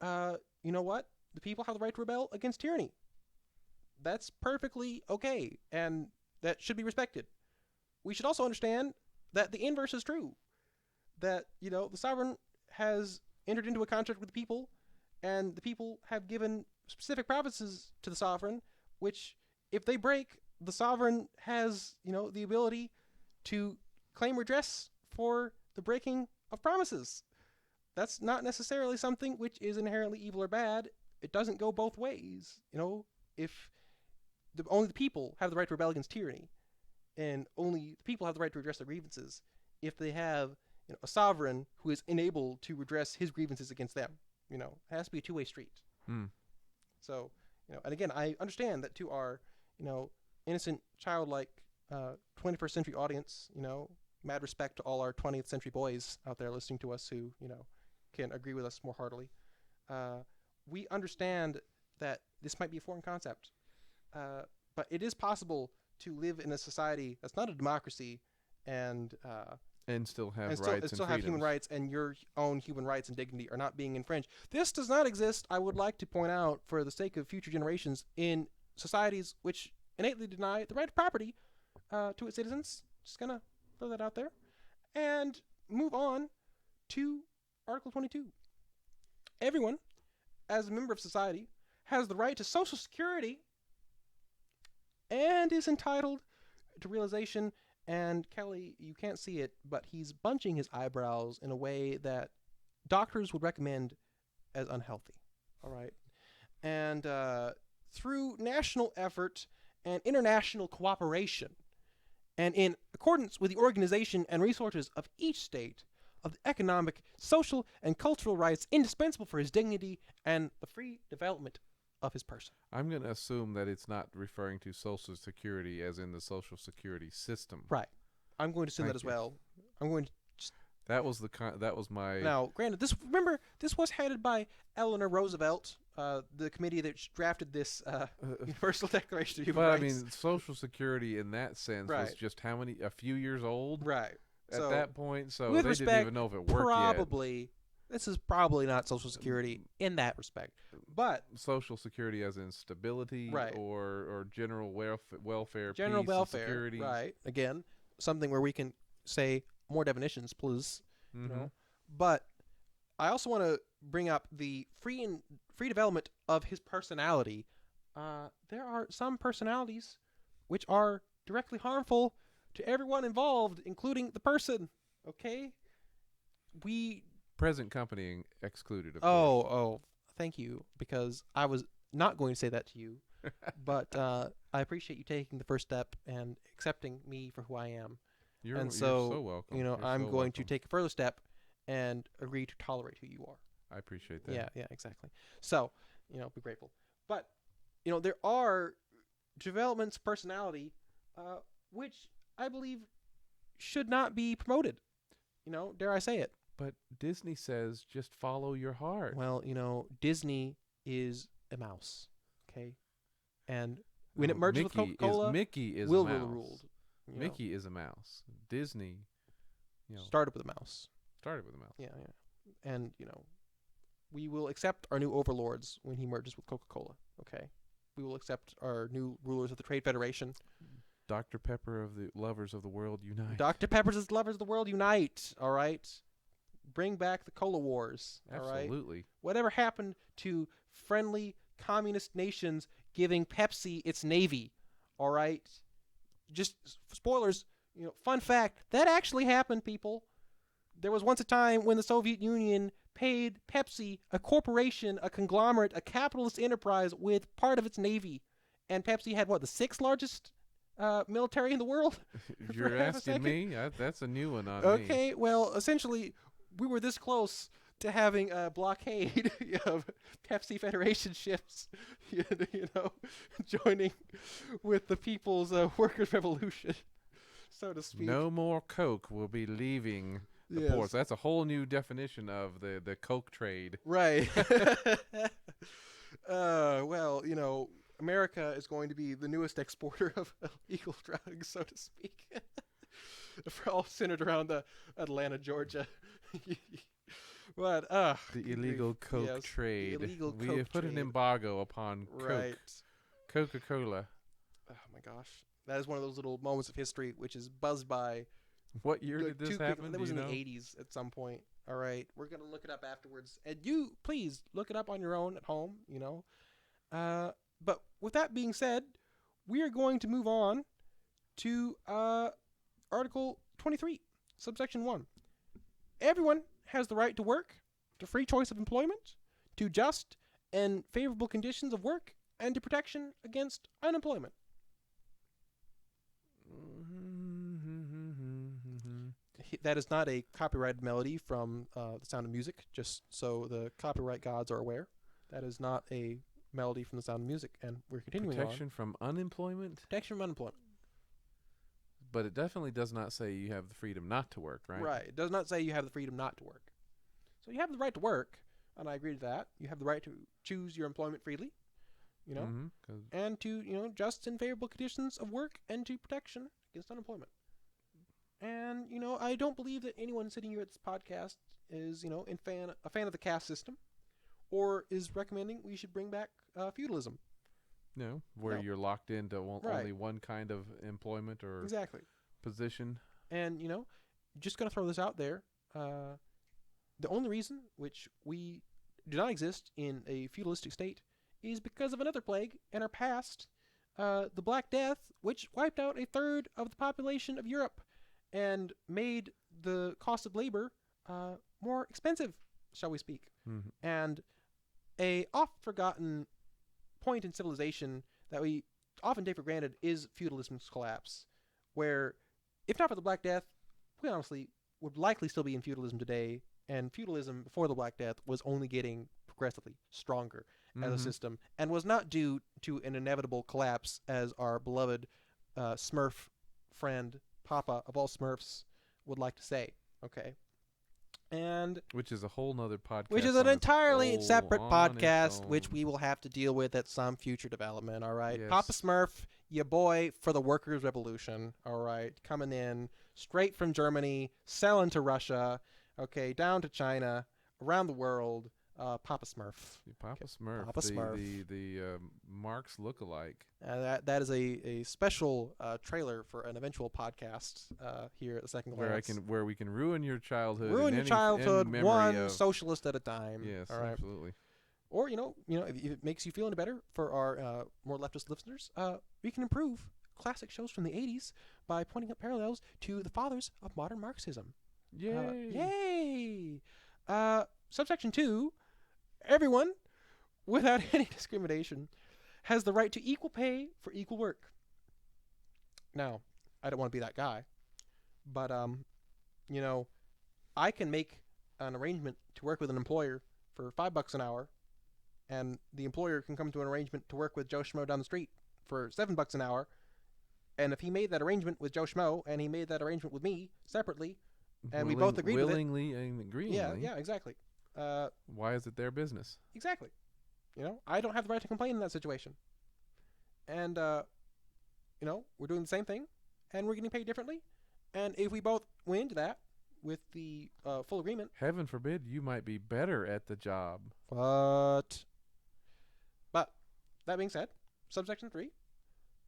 you know what? The people have the right to rebel against tyranny. That's perfectly okay, and that should be respected. We should also understand that the inverse is true. That, the sovereign has entered into a contract with the people, and the people have given specific provinces to the sovereign, which, if they break, the sovereign has, the ability to claim redress for the breaking of promises. That's not necessarily something which is inherently evil or bad. It doesn't go both ways. If only the people have the right to rebel against tyranny, and only the people have the right to redress their grievances if they have a sovereign who is unable to redress his grievances against them. It has to be a two-way street. Mm. So, and again, I understand that to our, innocent, childlike 21st century audience, mad respect to all our 20th century boys out there listening to us who, can agree with us more heartily. We understand that this might be a foreign concept, but it is possible to live in a society that's not a democracy and still have and rights still and have human freedoms. rights, and your own human rights and dignity are not being infringed. This does not exist, I would like to point out, for the sake of future generations, in societies which innately deny the right of property to its citizens. Just gonna throw that out there. And move on to Article 22. Everyone, as a member of society, has the right to Social Security and is entitled to realization. And Kelly, you can't see it, but he's bunching his eyebrows in a way that doctors would recommend as unhealthy. All right. And through national effort and international cooperation, and in accordance with the organization and resources of each state, of the economic, social, and cultural rights indispensable for his dignity and the free development of his person. I'm going to assume that it's not referring to Social Security as in the Social Security system. Right. I'm going to assume Thank that as you. well. I'm going to That was my now. Granted, this was headed by Eleanor Roosevelt, the committee that drafted this Universal Declaration of Human But I Rights. mean, Social Security in that sense was Right. just a few years old right. at So, that point, so with they respect, didn't even know if it worked probably this is probably not Social Security in that respect, but yet. Social Security as in stability Right. or general welfare, general peace, and welfare, security. right? Again, something where we can say more definitions, please. Mhm. But I also want to bring up the free development of his personality. There are some personalities which are directly harmful to everyone involved, including the person. Okay, we. Present company excluded, of Oh, course. oh, thank you, because I was not going to say that to you, but I appreciate you taking the first step and accepting me for who I am. You're And so so, welcome. I'm You're so going to welcome. take a further step and agree to tolerate who you are. I appreciate that. Yeah, exactly. So, be grateful. But, there are developments of personality which I believe should not be promoted. Dare I say it? But Disney says just follow your heart. Well, Disney is a mouse, okay? And when it No, merges with Coca-Cola, Mickey is will a mouse. rule the world. Mickey is a mouse. Disney, started with a mouse. started with a mouse. Yeah. And, we will accept our new overlords when he merges with Coca-Cola, okay? We will accept our new rulers of the Trade Federation. Dr. Pepper of the Lovers of the World Unite. Dr. Pepper's Lovers of the World unite, all right? Bring back the Cola Wars, all right? Absolutely. Whatever happened to friendly communist nations giving Pepsi its navy, all right? Just spoilers, fun fact, that actually happened, people. There was once a time when the Soviet Union paid Pepsi, a corporation, a conglomerate, a capitalist enterprise with part of its navy. And Pepsi had, what, the sixth largest military in the world? You're half a asking second? me? That's a new one on me. Okay, well, essentially, we were this close to having a blockade of Pepsi Federation ships, joining with the People's Workers' Revolution, so to speak. No more Coke will be leaving the ports. That's a whole new definition of the Coke trade. Right. Well, America is going to be the newest exporter of illegal drugs, so to speak. For all centered around Atlanta, Georgia. But the illegal Coke trade. The illegal we Coke have put trade. an embargo upon Right. Coke. Coca-Cola. Oh my gosh, that is one of those little moments of history which is buzzed by. What year did this happen? That was in the 80s at some point. All right, we're gonna look it up afterwards, and you please look it up on your own at home. But with that being said, we are going to move on to Article 23, subsection 1. Everyone has the right to work, to free choice of employment, to just and favorable conditions of work, and to protection against unemployment. That is not a copyrighted melody from The Sound of Music, just so the copyright gods are aware. That is not a melody from The Sound of Music, and we're continuing Protection from unemployment? Protection from unemployment. But it definitely does not say you have the freedom not to work, right? Right. It does not say you have the freedom not to work. So you have the right to work, and I agree to that. You have the right to choose your employment freely, and to, just and favorable conditions of work and to protection against unemployment. And, I don't believe that anyone sitting here at this podcast is, a fan of the caste system or is recommending we should bring back feudalism. No, where you're locked into only one kind of employment or position. And, just going to throw this out there. The only reason which we do not exist in a feudalistic state is because of another plague in our past, the Black Death, which wiped out a third of the population of Europe and made the cost of labor more expensive, shall we speak. Mm-hmm. And a oft-forgotten point in civilization that we often take for granted is feudalism's collapse, where, if not for the Black Death, we honestly would likely still be in feudalism today, and feudalism before the Black Death was only getting progressively stronger as a system, and was not due to an inevitable collapse, as our beloved Smurf friend, Papa of all Smurfs, would like to say. Okay. And which is a whole nother podcast. Which is an entirely separate podcast, which we will have to deal with at some future development, all right? Yes. Papa Smurf, your boy for the Workers' Revolution, all right? Coming in straight from Germany, selling to Russia, okay, down to China, around the world, Papa Smurf. Papa Smurf. Papa Smurf. The Marx lookalike. That is a special trailer for an eventual podcast here at the Second Glance. Where we can ruin your childhood. One socialist at a time. Yes, all right? Absolutely. Or if it makes you feel any better for our more leftist listeners, we can improve classic shows from the '80s by pointing out parallels to the fathers of modern Marxism. Yay! Yay! Subsection 2. Everyone, without any discrimination, has the right to equal pay for equal work. Now, I don't want to be that guy, but, I can make an arrangement to work with an employer for $5 an hour, and the employer can come to an arrangement to work with Joe Schmo down the street for $7 an hour, and if he made that arrangement with Joe Schmo, and he made that arrangement with me separately, and we both agreed with it. Willingly and agreeingly. Yeah, exactly. Why is it their business? Exactly. I don't have the right to complain in that situation. And, we're doing the same thing, and we're getting paid differently. And if we both went into that with the full agreement... Heaven forbid you might be better at the job. But that being said, subsection 3,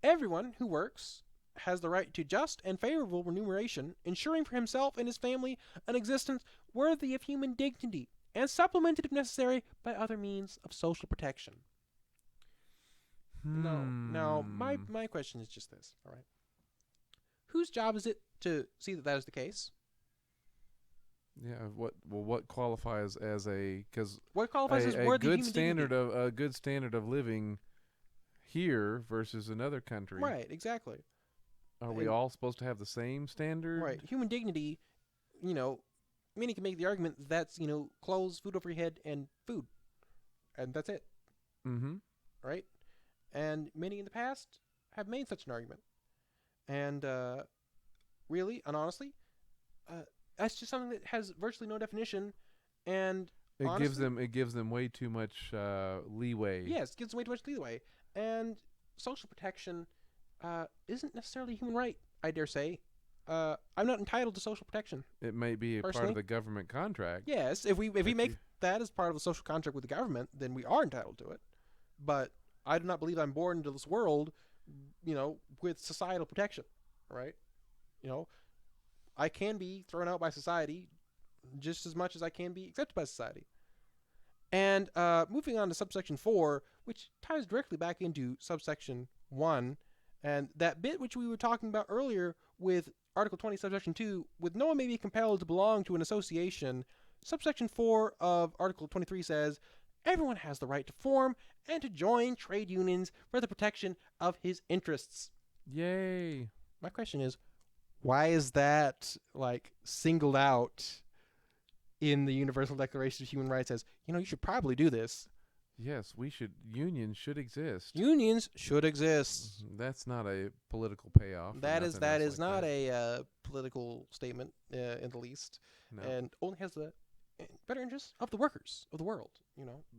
everyone who works has the right to just and favorable remuneration, ensuring for himself and his family an existence worthy of human dignity, and supplemented if necessary by other means of social protection. Now, my question is just this, all right? Whose job is it to see that is the case? Yeah. What qualifies as a because What qualifies as a worthy of good human standard dignity? of a good standard of living here versus another country? Right, exactly. Are we And all supposed to have the same right, standard? human dignity. You know, many can make the argument that's clothes, food over your head, and food, and that's it. Mm-hmm. Right, and many in the past have made such an argument, and really and honestly, uh, that's just something that has virtually no definition. And honestly, It gives them way too much leeway. yes, it gives way too much leeway. And social protection isn't necessarily a human right, I dare say. I'm not entitled to social protection It may be a part of personally. the government contract. Yes, if we If make you, that as part of a social contract with the government, then we are entitled to it. But I do not believe I'm born into this world, with societal protection. Right? You know, I can be thrown out by society just as much as I can be accepted by society. And moving on to subsection 4, which ties directly back into subsection 1, and that bit which we were talking about earlier with Article 20, subsection 2, with no one may be compelled to belong to an association, subsection 4 of Article 23 says, everyone has the right to form and to join trade unions for the protection of his interests. yay! My question is, why is that, like, singled out in the Universal Declaration of Human Rights as, you should probably do this? Yes, we should. Unions should exist. Unions should exist. That's not a political payoff. Or That is nothing that else is like not that. a political statement in the least, No, and only has the better interests of the workers of the world.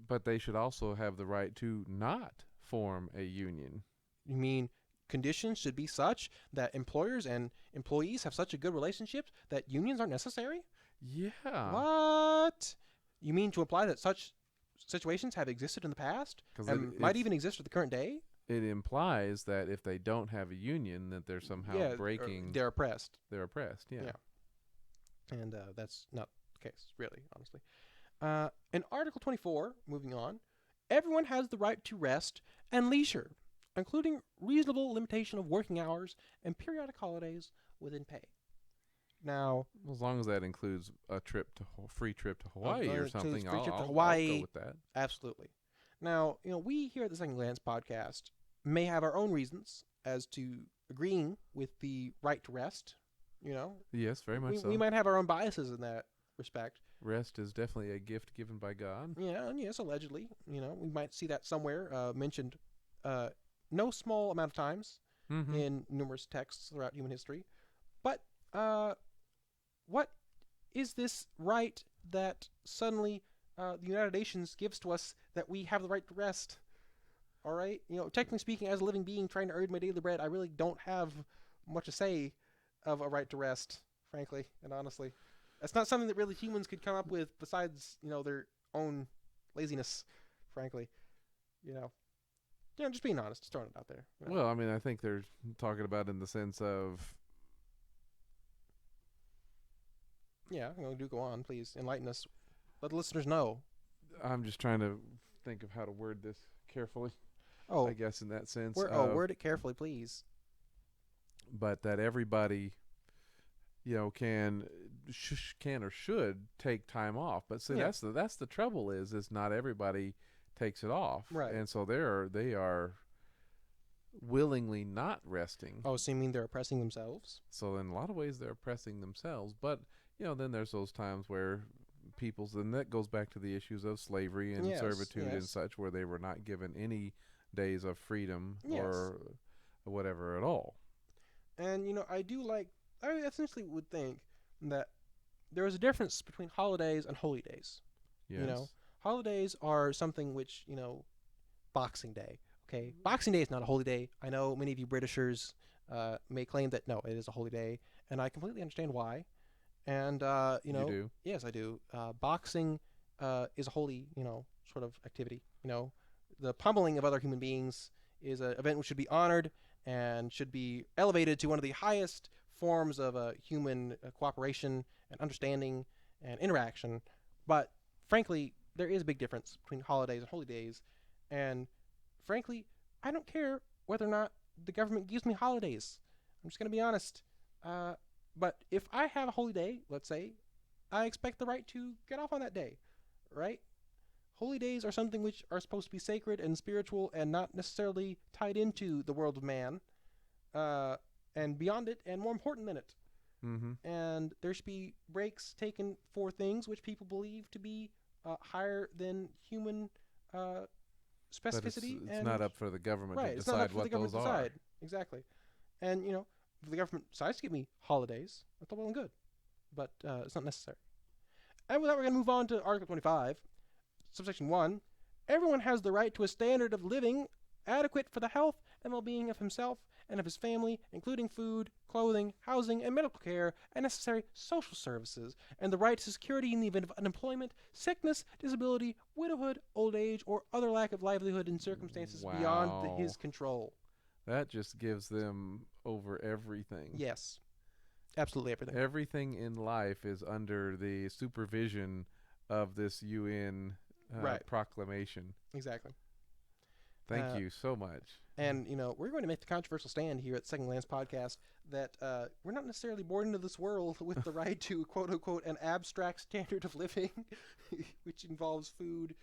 but they should also have the right to not form a union. You mean conditions should be such that employers and employees have such a good relationship that unions aren't necessary? Yeah, What? You mean to imply that such situations have existed in the past because and might even exist at the current day? it implies that if they don't have a union, that they're somehow Yeah, breaking. they're oppressed. They're oppressed. Yeah. Yeah. And that's not the case, really, honestly. In Article 24, moving on, everyone has the right to rest and leisure, including reasonable limitation of working hours and periodic holidays within pay. Now, As long as that includes a free trip to Hawaii or includes something, free trip to I'll Hawaii. go with that. Absolutely. Now, we here at the Second Glance podcast may have our own reasons as to agreeing with the right to rest. Yes, very much we, so. we might have our own biases in that respect. Rest is definitely a gift given by God. Yeah, and yes, allegedly. We might see that somewhere mentioned no small amount of times Mm-hmm. in numerous texts throughout human history. But what is this right that suddenly the United Nations gives to us that we have the right to rest? All right? Technically speaking, as a living being trying to earn my daily bread, I really don't have much to say of a right to rest, frankly and honestly. That's not something that really humans could come up with besides, their own laziness, frankly. Just being honest, just throwing it out there. Well, I mean, I think they're talking about in the sense of Yeah, do go on, please. Enlighten us. Let the listeners know. I'm just trying to think of how to word this carefully. Oh, I guess in that sense. word it carefully, please. But that everybody, can or should take time off. But see, Yeah. that's the trouble is not everybody takes it off, Right. and so they are willingly not resting. Oh, so you mean they're oppressing themselves? So in a lot of ways they're oppressing themselves. But then there's those times where and that goes back to the issues of slavery and Yes, servitude and yes. such, where they were not given any days of freedom Yes. or whatever at all. And I essentially would think that there is a difference between holidays and holy days. Yes. Holidays are something which, Boxing Day. Okay, Boxing Day is not a holy day. I know many of you Britishers may claim that no, it is a holy day, and I completely understand why. And You do. yes, I do. Boxing is a holy, sort of activity. The pummeling of other human beings is an event which should be honored and should be elevated to one of the highest forms of human cooperation and understanding and interaction. But frankly, there is a big difference between holidays and holy days. And frankly, I don't care whether or not the government gives me holidays. I'm just going to be honest. But if I have a holy day, let's say, I expect the right to get off on that day, right? Holy days are something which are supposed to be sacred and spiritual and not necessarily tied into the world of man, and beyond it, and more important than it. Mm-hmm. And there should be breaks taken for things which people believe to be higher than human But specificity. it's and not up for the government right, to it's not up decide for the what government those to are. decide. Exactly. And, if the government decides to give me holidays, that's all well and good. But it's not necessary. And with that, we're going to move on to Article 25, subsection 1. Everyone has the right to a standard of living adequate for the health and well-being of himself and of his family, including food, clothing, housing, and medical care, and necessary social services, and the right to security in the event of unemployment, sickness, disability, widowhood, old age, or other lack of livelihood in circumstances beyond his Wow. control. That just gives them over everything. Yes, absolutely everything. Everything in life is under the supervision of this UN Right. proclamation. Exactly. Thank you so much. And, we're going to make the controversial stand here at Second Glance Podcast that we're not necessarily born into this world with the right to, quote unquote, an abstract standard of living, which involves food,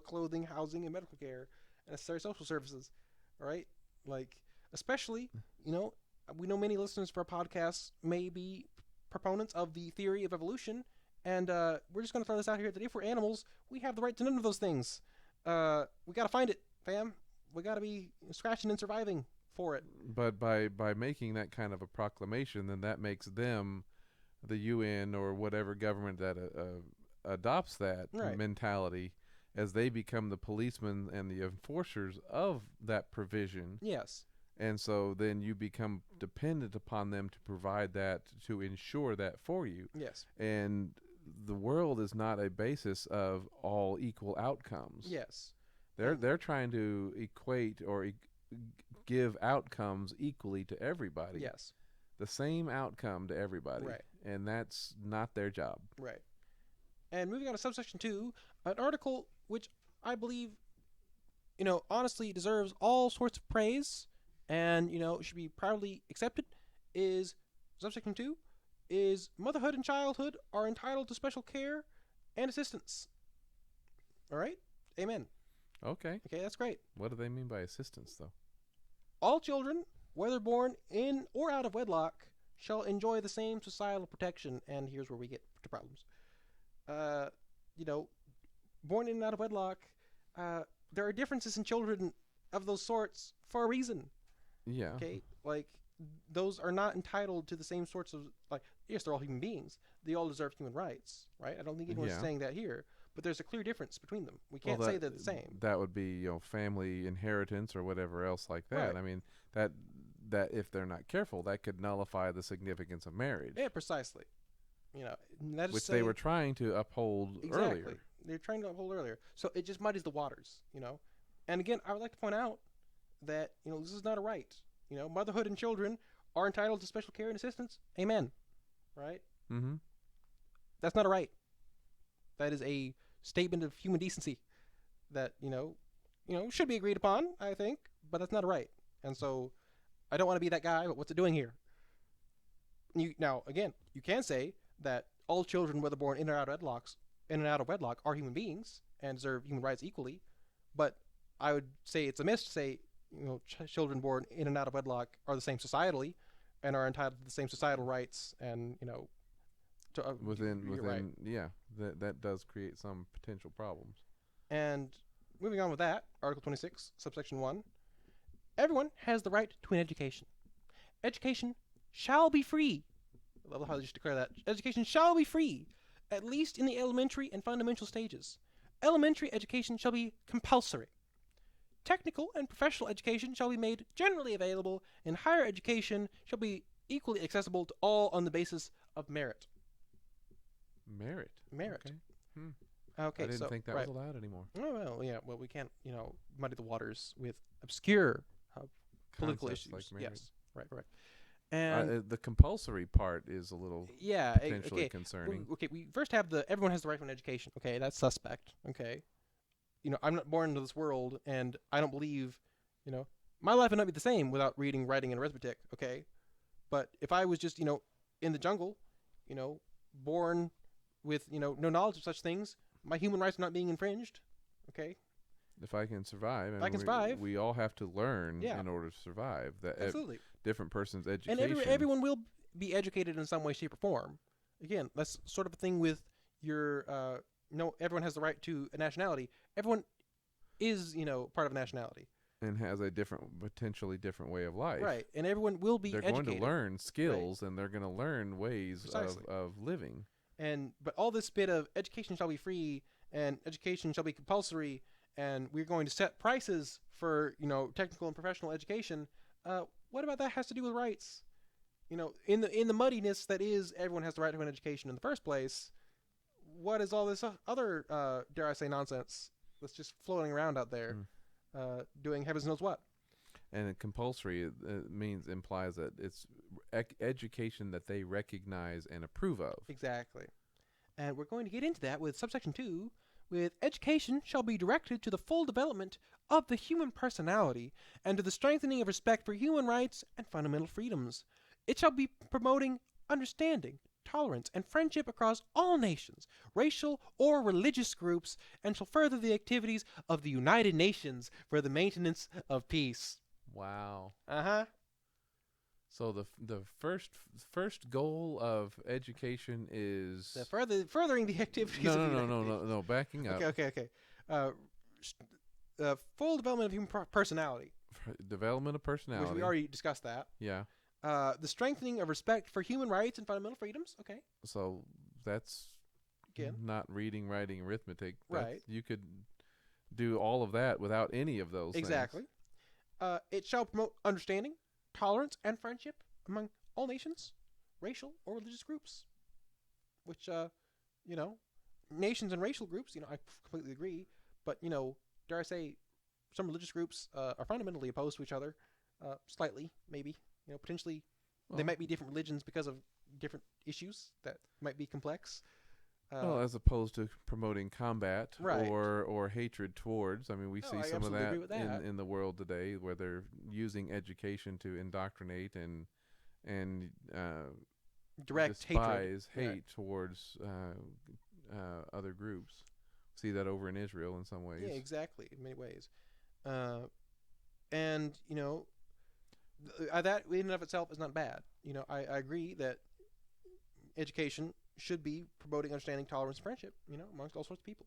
clothing, housing, and medical care, and necessary social services. All right? Like, especially, we know many listeners for our podcast may be proponents of the theory of evolution, and we're just going to throw this out here that if we're animals, we have the right to none of those things. We got to find it, fam. We got to be scratching and surviving for it. But by making that kind of a proclamation, then that makes them, the UN or whatever government that adopts that Right. mentality, as they become the policemen and the enforcers of that provision. Yes. And so then you become dependent upon them to provide that, to ensure that for you. Yes. And the world is not a basis of all equal outcomes. Yes. They're trying to equate or give outcomes equally to everybody. Yes. The same outcome to everybody. Right. And that's not their job. Right. And moving on to subsection 2, an article which I believe, honestly deserves all sorts of praise and, should be proudly accepted is subsection 2 is motherhood and childhood are entitled to special care and assistance. All right? Amen. Okay. Okay, that's great. What do they mean by assistance, though? All children, whether born in or out of wedlock, shall enjoy the same societal protection. And here's where we get to problems. Born in and out of wedlock, there are differences in children of those sorts for a reason. Yeah. Okay, like those are not entitled to the same sorts of yes, they're all human beings. They all deserve human rights, right? I don't think anyone's saying that here, but there's a clear difference between them. We can't say they're the same. That would be family inheritance or whatever else like that. Right. I mean that if they're not careful, that could nullify the significance of marriage. Yeah, precisely. That is which they were trying to uphold exactly. earlier. They're trying to uphold earlier, so it just muddies the waters. And again, I would like to point out that this is not a right. Motherhood and children are entitled to special care and assistance. Amen. Right? Mm-hmm. That's not a right. That is a statement of human decency that should be agreed upon, I think, but that's not a right. And so I don't want to be that guy, but what's it doing here? Now, again, you can say that all children, whether born in and out of wedlock, are human beings and deserve human rights equally. But I would say it's amiss to say, children born in and out of wedlock are the same societally and are entitled to the same societal rights and, to, within right. Yeah, that does create some potential problems. And moving on with that, Article 26, subsection 1, everyone has the right to an education. Education shall be free. I love how they just declare that. Education shall be free, at least in the elementary and fundamental stages. Elementary education shall be compulsory. Technical and professional education shall be made generally available, and higher education shall be equally accessible to all on the basis of merit. Merit. Merit. Okay. Okay, I didn't think that right. was allowed anymore. Oh, well, yeah. Well, we can't, muddy the waters with obscure political Concepts issues. like merit. Yes, right. And the compulsory part is a little potentially okay. concerning. We first have everyone has the right to an education. Okay, that's suspect. Okay, I'm not born into this world, and I don't believe, my life would not be the same without reading, writing, and arithmetic. Okay, but if I was just, in the jungle, born with no knowledge of such things, my human rights are not being infringed. Okay, If I can survive, if I can survive, we all have to learn yeah, in order to survive. That absolutely. different person's And education. everyone will be educated in some way, shape, or form. Again, that's sort of a thing with your. Everyone has the right to a nationality. Everyone is part of a nationality. And has a potentially different way of life. Right, and everyone will be They're educated. going to learn skills, right. and they're going to learn ways Precisely. of living. But all this bit of education shall be free and education shall be compulsory, and we're going to set prices for technical and professional education. What about that has to do with rights? In the muddiness that is everyone has the right to an education in the first place. What is all this other dare I say nonsense that's just floating around out there? Doing heavens knows what. And compulsory implies that it's education that they recognize and approve of. Exactly. And we're going to get into that with subsection 2, with education shall be directed to the full development of the human personality and to the strengthening of respect for human rights and fundamental freedoms. It shall be promoting understanding, tolerance, and friendship across all nations, racial or religious groups, and shall further the activities of the United Nations for the maintenance of peace. Wow. Uh-huh. So the first goal of education is furthering the activities of the United Nations. No, backing up. Okay. Full development of human personality. Development of personality. Which we already discussed that. Yeah. The strengthening of respect for human rights and fundamental freedoms. Okay. So that's again not reading, writing, arithmetic. Right. You could do all of that without any of those exactly. things. It shall promote understanding, tolerance, and friendship among all nations, racial or religious groups. Which, nations and racial groups, I completely agree. But, dare I say, some religious groups are fundamentally opposed to each other, slightly, maybe. Potentially, they might be different religions because of different issues that might be complex. As opposed to promoting combat right. or hatred towards. I mean, we see some of that in the world today, where they're using education to indoctrinate and direct despise hate right. towards other groups. See that over in Israel in some ways. Yeah, exactly, in many ways. And that in and of itself is not bad. I agree that education should be promoting understanding, tolerance, and friendship, amongst all sorts of people.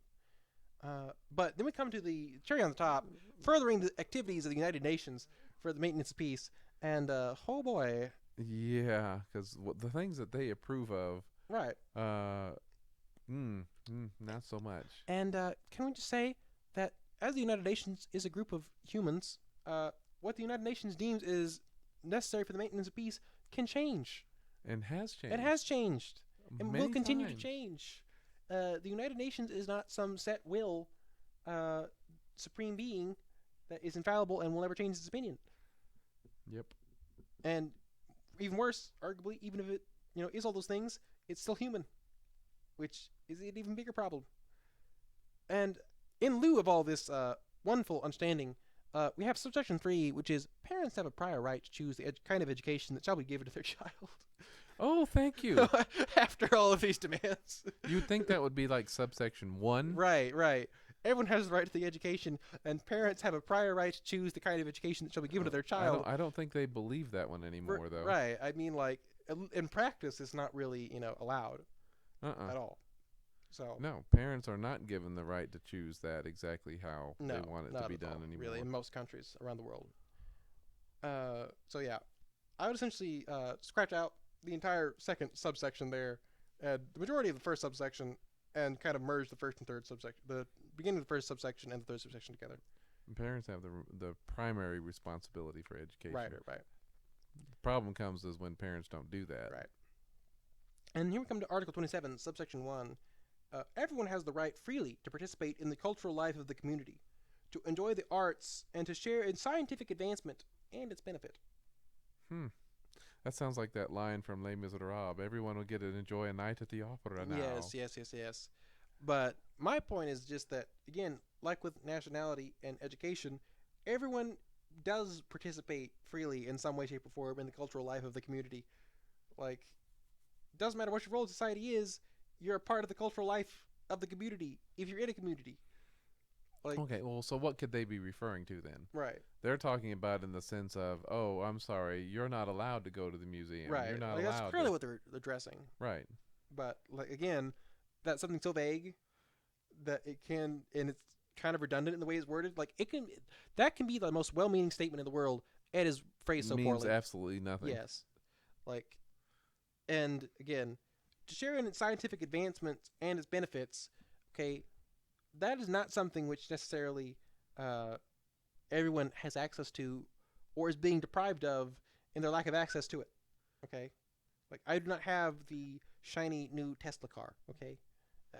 But then we come to the cherry on the top, furthering the activities of the United Nations for the maintenance of peace. And, oh boy. Yeah, because the things that they approve of. Right. Not so much. And can we just say that as the United Nations is a group of humans, what the United Nations deems is necessary for the maintenance of peace can change. And has changed. It has changed. And Many will continue times. to change. The United Nations is not some set will, supreme being that is infallible and will never change its opinion. Yep. And even worse, arguably, even if it is all those things, it's still human, which is an even bigger problem. And in lieu of all this wonderful understanding, we have subsection 3, which is parents have a prior right to choose the kind of education that shall be given to their child. Oh, thank you. After all of these demands. You'd think that would be like subsection 1. Right. Everyone has the right to the education, and parents have a prior right to choose the kind of education that shall be given to their child. I don't think they believe that one anymore, though. Right. I mean, in practice, it's not really, allowed at all. So no, parents are not given the right to choose that exactly how they want it to be done anymore. Really, in most countries around the world. So yeah, I would essentially scratch out the entire second subsection there, and the majority of the first subsection, and kind of merge the first and third subsection, the beginning of the first subsection and the third subsection together. And parents have the primary responsibility for education. Right. The problem comes is when parents don't do that. Right. And here we come to Article 27, subsection 1. Everyone has the right freely to participate in the cultural life of the community, to enjoy the arts, and to share in scientific advancement and its benefit. That sounds like that line from Les Miserables. Everyone will get to enjoy a night at the opera now. Yes. But my point is just that, again, like with nationality and education, everyone does participate freely in some way, shape, or form in the cultural life of the community. Doesn't matter what your role in society is, you're a part of the cultural life of the community if you're in a community. Like, Okay, well, so what could they be referring to then? right, They're talking about in the sense of, oh, I'm sorry, you're not allowed to go to the museum. right. You're not Like, that's allowed clearly to. what they're addressing. Right. But like again, that's something so vague that it can, and it's kind of redundant in the way it's worded. Like that can be the most well-meaning statement in the world. It is phrased so Means poorly. absolutely nothing. Yes, like, and again, to share in its scientific advancements and its benefits. Okay, that is not something which necessarily everyone has access to, or is being deprived of in their lack of access to it. Okay, like I do not have the shiny new Tesla car. Okay,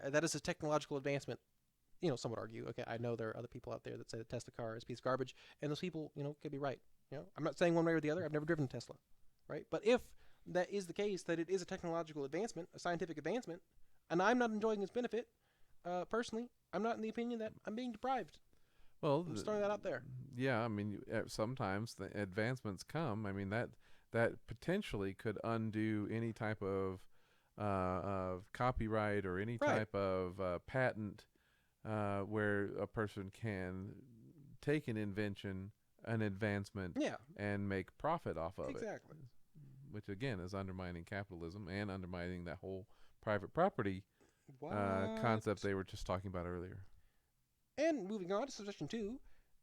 that is a technological advancement. Some would argue. Okay, I know there are other people out there that say the Tesla car is a piece of garbage, and those people, could be right. I'm not saying one way or the other. I've never driven a Tesla, right? But if that is the case, that it is a technological advancement, a scientific advancement, and I'm not enjoying its benefit, personally, I'm not in the opinion that I'm being deprived. Well, I'm just throwing that out there. Yeah, I mean, sometimes the advancements come. I mean, that potentially could undo any type of copyright or any Right. type of patent where a person can take an invention, an advancement, Yeah, and make profit off of it. exactly. Which again is undermining capitalism and undermining that whole private property What? concept they were just talking about earlier. And moving on to subsection 2,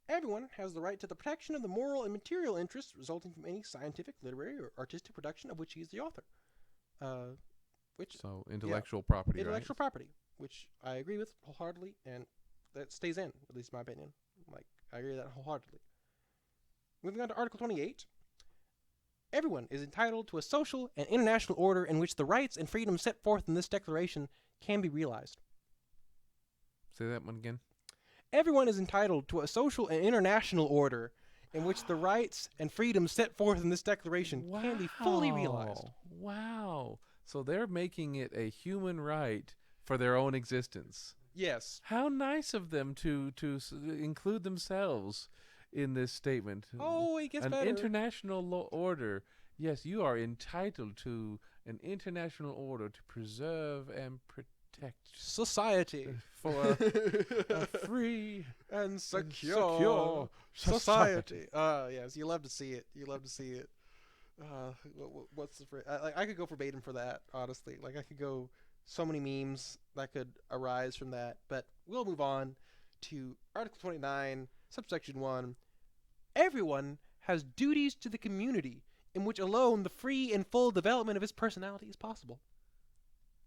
everyone has the right to the protection of the moral and material interests resulting from any scientific, literary, or artistic production of which he is the author. Which So intellectual property, intellectual property, which I agree with wholeheartedly, and that stays in, at least in my opinion. Like, I agree with that wholeheartedly. Moving on to Article 28. Everyone is entitled to a social and international order in which the rights and freedoms set forth in this declaration can be realized. Say that one again. Everyone is entitled to a social and international order in which the rights and freedoms set forth in this declaration can be fully realized. Wow. So they're making it a human right for their own existence. Yes. How nice of them to include themselves in this statement. Oh, it gets An better. international order. Yes, you are entitled to an international order to preserve and protect Society. for a free and and secure society. Yes, you love to see it. You love to see it. What's the phrase? I could go verbatim for that, honestly. Like, I could go so many memes that could arise from that. But we'll move on to Article 29, subsection 1. Everyone has duties to the community in which alone the free and full development of his personality is possible.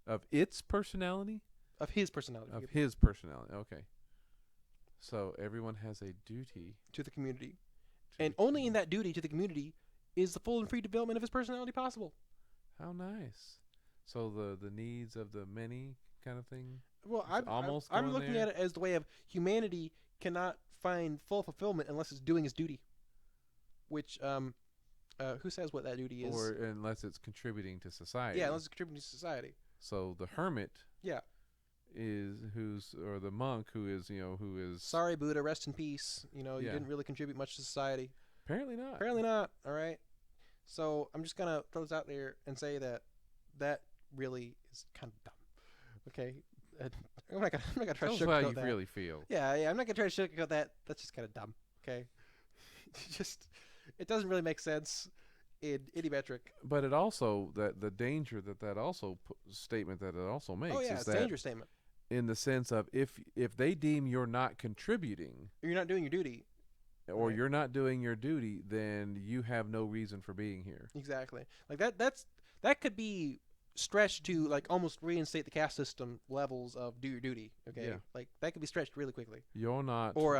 Of its personality? Of his personality. Of his personality. Okay. So everyone has a duty to the community. to And the only in community. that duty to the community is the full and free development of his personality possible. How nice. So the needs of the many kind of thing. Well, It's almost I'm going looking there. at it as the way of humanity cannot find full fulfillment unless it's doing its duty. Which, who says what that duty is? Or unless it's contributing to society. Yeah, unless it's contributing to society. So the hermit Yeah. or the monk who is Sorry, Buddha, rest in peace. You Yeah. didn't really contribute much to society. apparently not. Apparently not. All right. So I'm just gonna throw this out there and say that really is kind of dumb. Okay. I'm not gonna try to Shows how sugarcoat you that. really feel. Yeah. I'm not gonna try to sugarcoat that. That's just kind of dumb. Okay. It doesn't really make sense in any metric. But it also the danger that also statement that it also makes Oh yeah, is it's a that dangerous statement. in the sense of if they deem you're not contributing You're not doing your duty. or Right. you're not doing your duty, then you have no reason for being here. Exactly. Like that could be stretched to like almost reinstate the caste system levels of do your duty. Okay. Yeah. Like that could be stretched really quickly. You're not Or,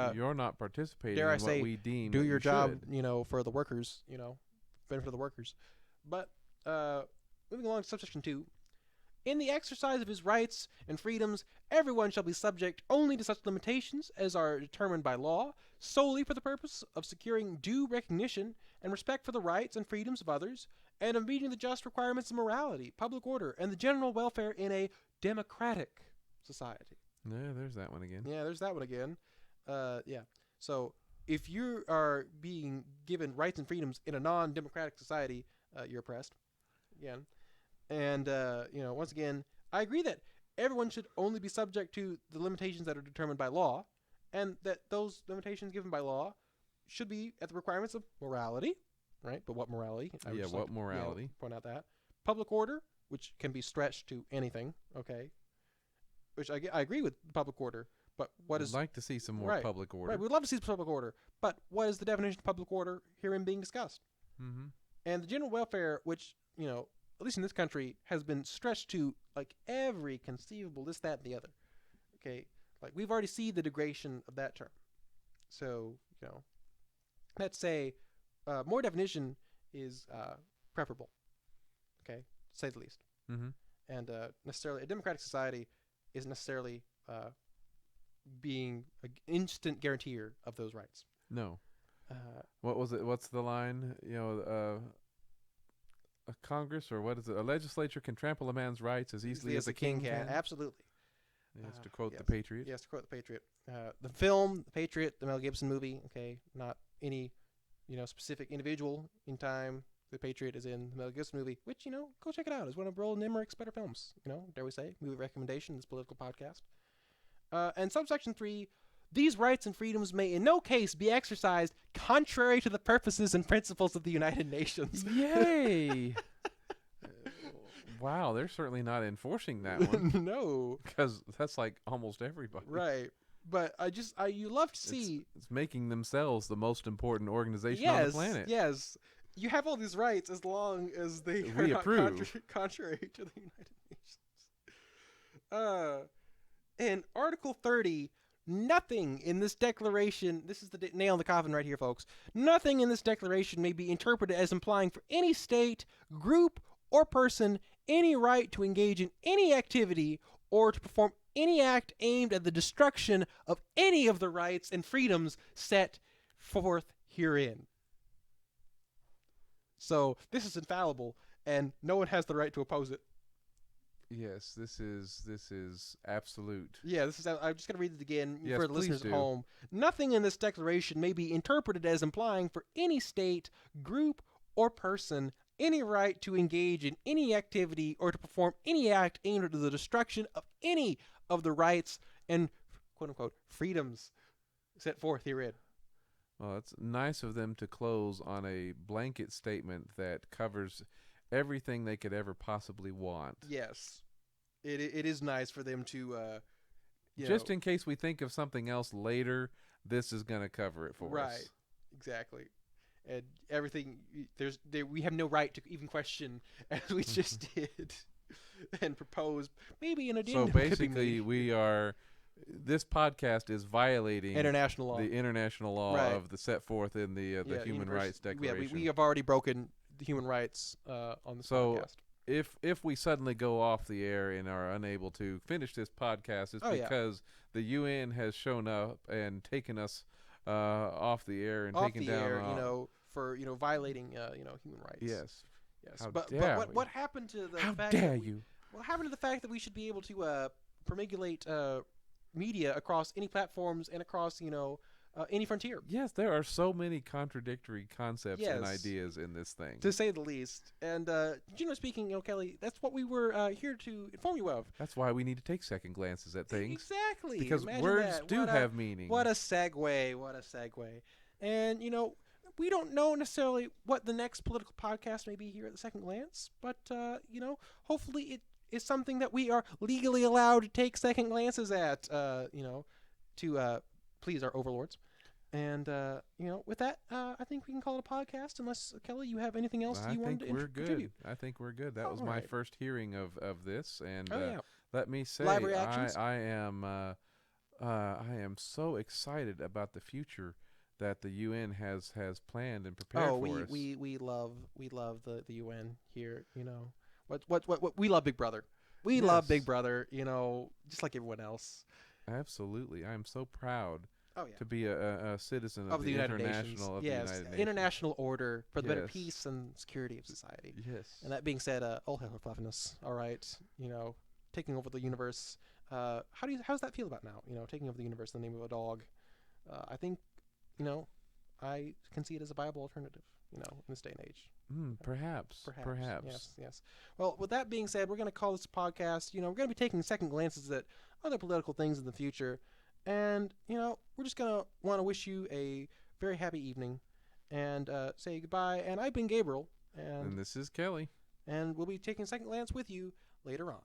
participating dare in I say, what we deem Do that your you job, should. for the workers, benefit of the workers. But moving along to subsection 2. In the exercise of his rights and freedoms, everyone shall be subject only to such limitations as are determined by law, solely for the purpose of securing due recognition and respect for the rights and freedoms of others, and of meeting the just requirements of morality, public order, and the general welfare in a democratic society. Yeah, there's that one again. Yeah, there's that one again. Yeah. So if you are being given rights and freedoms in a non-democratic society, you're oppressed. Again. And, once again, I agree that everyone should only be subject to the limitations that are determined by law, and that those limitations given by law should be at the requirements of morality, right? But what morality? I would Yeah, just what like to, morality? point out that public order, which can be stretched to anything, okay? Which I agree with public order, but what I'd is like to see some more right? public order. Right, we'd love to see public order, but what is the definition of public order herein being discussed? Mm-hmm. And the general welfare, which at least in this country, has been stretched to like every conceivable this, that, and the other. Okay, like we've already seen the degradation of that term. So let's say more definition is preferable. Okay, to say the least. Mm-hmm. And necessarily a democratic society isn't necessarily being an instant guarantor of those rights. No. What was it? What's the line? A Congress, or what is it? A legislature can trample a man's rights as easily as a king can. Absolutely. Yes, to quote yes. The Patriot. Yes, to quote The Patriot. The film, The Patriot, the Mel Gibson movie. Okay, not any specific individual in time. The Patriot is in the Mel Gibson movie, which go check it out. It's one of Roland Emmerich's better films. Dare we say, movie recommendation. This political podcast. And subsection 3. These rights and freedoms may in no case be exercised contrary to the purposes and principles of the United Nations. Yay! Wow, they're certainly not enforcing that one. No. Because that's like almost everybody. Right. But you love to see... It's making themselves the most important organization yes, on the planet. Yes. You have all these rights as long as they we are approve. not contrary to the United Nations. In Article 30... Nothing in this declaration, this is the nail in the coffin right here, folks. Nothing in this declaration may be interpreted as implying for any state, group, or person any right to engage in any activity or to perform any act aimed at the destruction of any of the rights and freedoms set forth herein. So this is infallible, and no one has the right to oppose it. Yes, this is absolute. Yeah, I'm just going to read it again yes, for the listeners do. at home. Nothing in this declaration may be interpreted as implying for any state, group, or person any right to engage in any activity or to perform any act aimed at the destruction of any of the rights and quote-unquote freedoms set forth herein. Well, it's nice of them to close on a blanket statement that covers everything they could ever possibly want. Yes. It is nice for them to just in case we think of something else later, this is going to cover it for us. Right. Exactly. And everything we have no right to even question, as we just did and propose maybe an addendum. So basically this podcast is violating international law. The international law right. of the set forth in the Human Rights Declaration. Yeah, we have already broken the human rights on this podcast. If we suddenly go off the air and are unable to finish this podcast, it's because the UN has shown up and taken us off the air and taken down air, for violating human rights. Yes. Yes. But what happened to the How fact dare that you? What happened to the fact that we should be able to promulgate media across any platforms and across any frontier? Yes, there are so many contradictory concepts yes. and ideas in this thing, to say the least. And speaking, Kelly, that's what we were here to inform you of. That's why we need to take second glances at things. Exactly, because imagine words that. do have meaning. What a segue! What a segue! And we don't know necessarily what the next political podcast may be here at the Second Glance, but hopefully it is something that we are legally allowed to take second glances at. To please our overlords. And, with that, I think we can call it a podcast, unless, Kelly, you have anything else you wanted to contribute. I think we're good. That was my first hearing of this, and let me say, live reactions. I am so excited about the future that the UN has planned and prepared for us. We love the UN here. What we love Big Brother. We love Big Brother. Just like everyone else. Absolutely, I am so proud. Oh, yeah. To be a citizen of the United international Nations. United Nations. International order for the better peace and security of society. Yes. And that being said, all hail fluffiness. All right, taking over the universe. How's that feel about now? Taking over the universe in the name of a dog. I think, I can see it as a viable alternative, in this day and age. Perhaps. Yes. Well, with that being said, we're going to call this a podcast. We're going to be taking second glances at other political things in the future. And, we're just going to want to wish you a very happy evening and say goodbye. And I've been Gabriel. And this is Kelly. And we'll be taking second glance with you later on.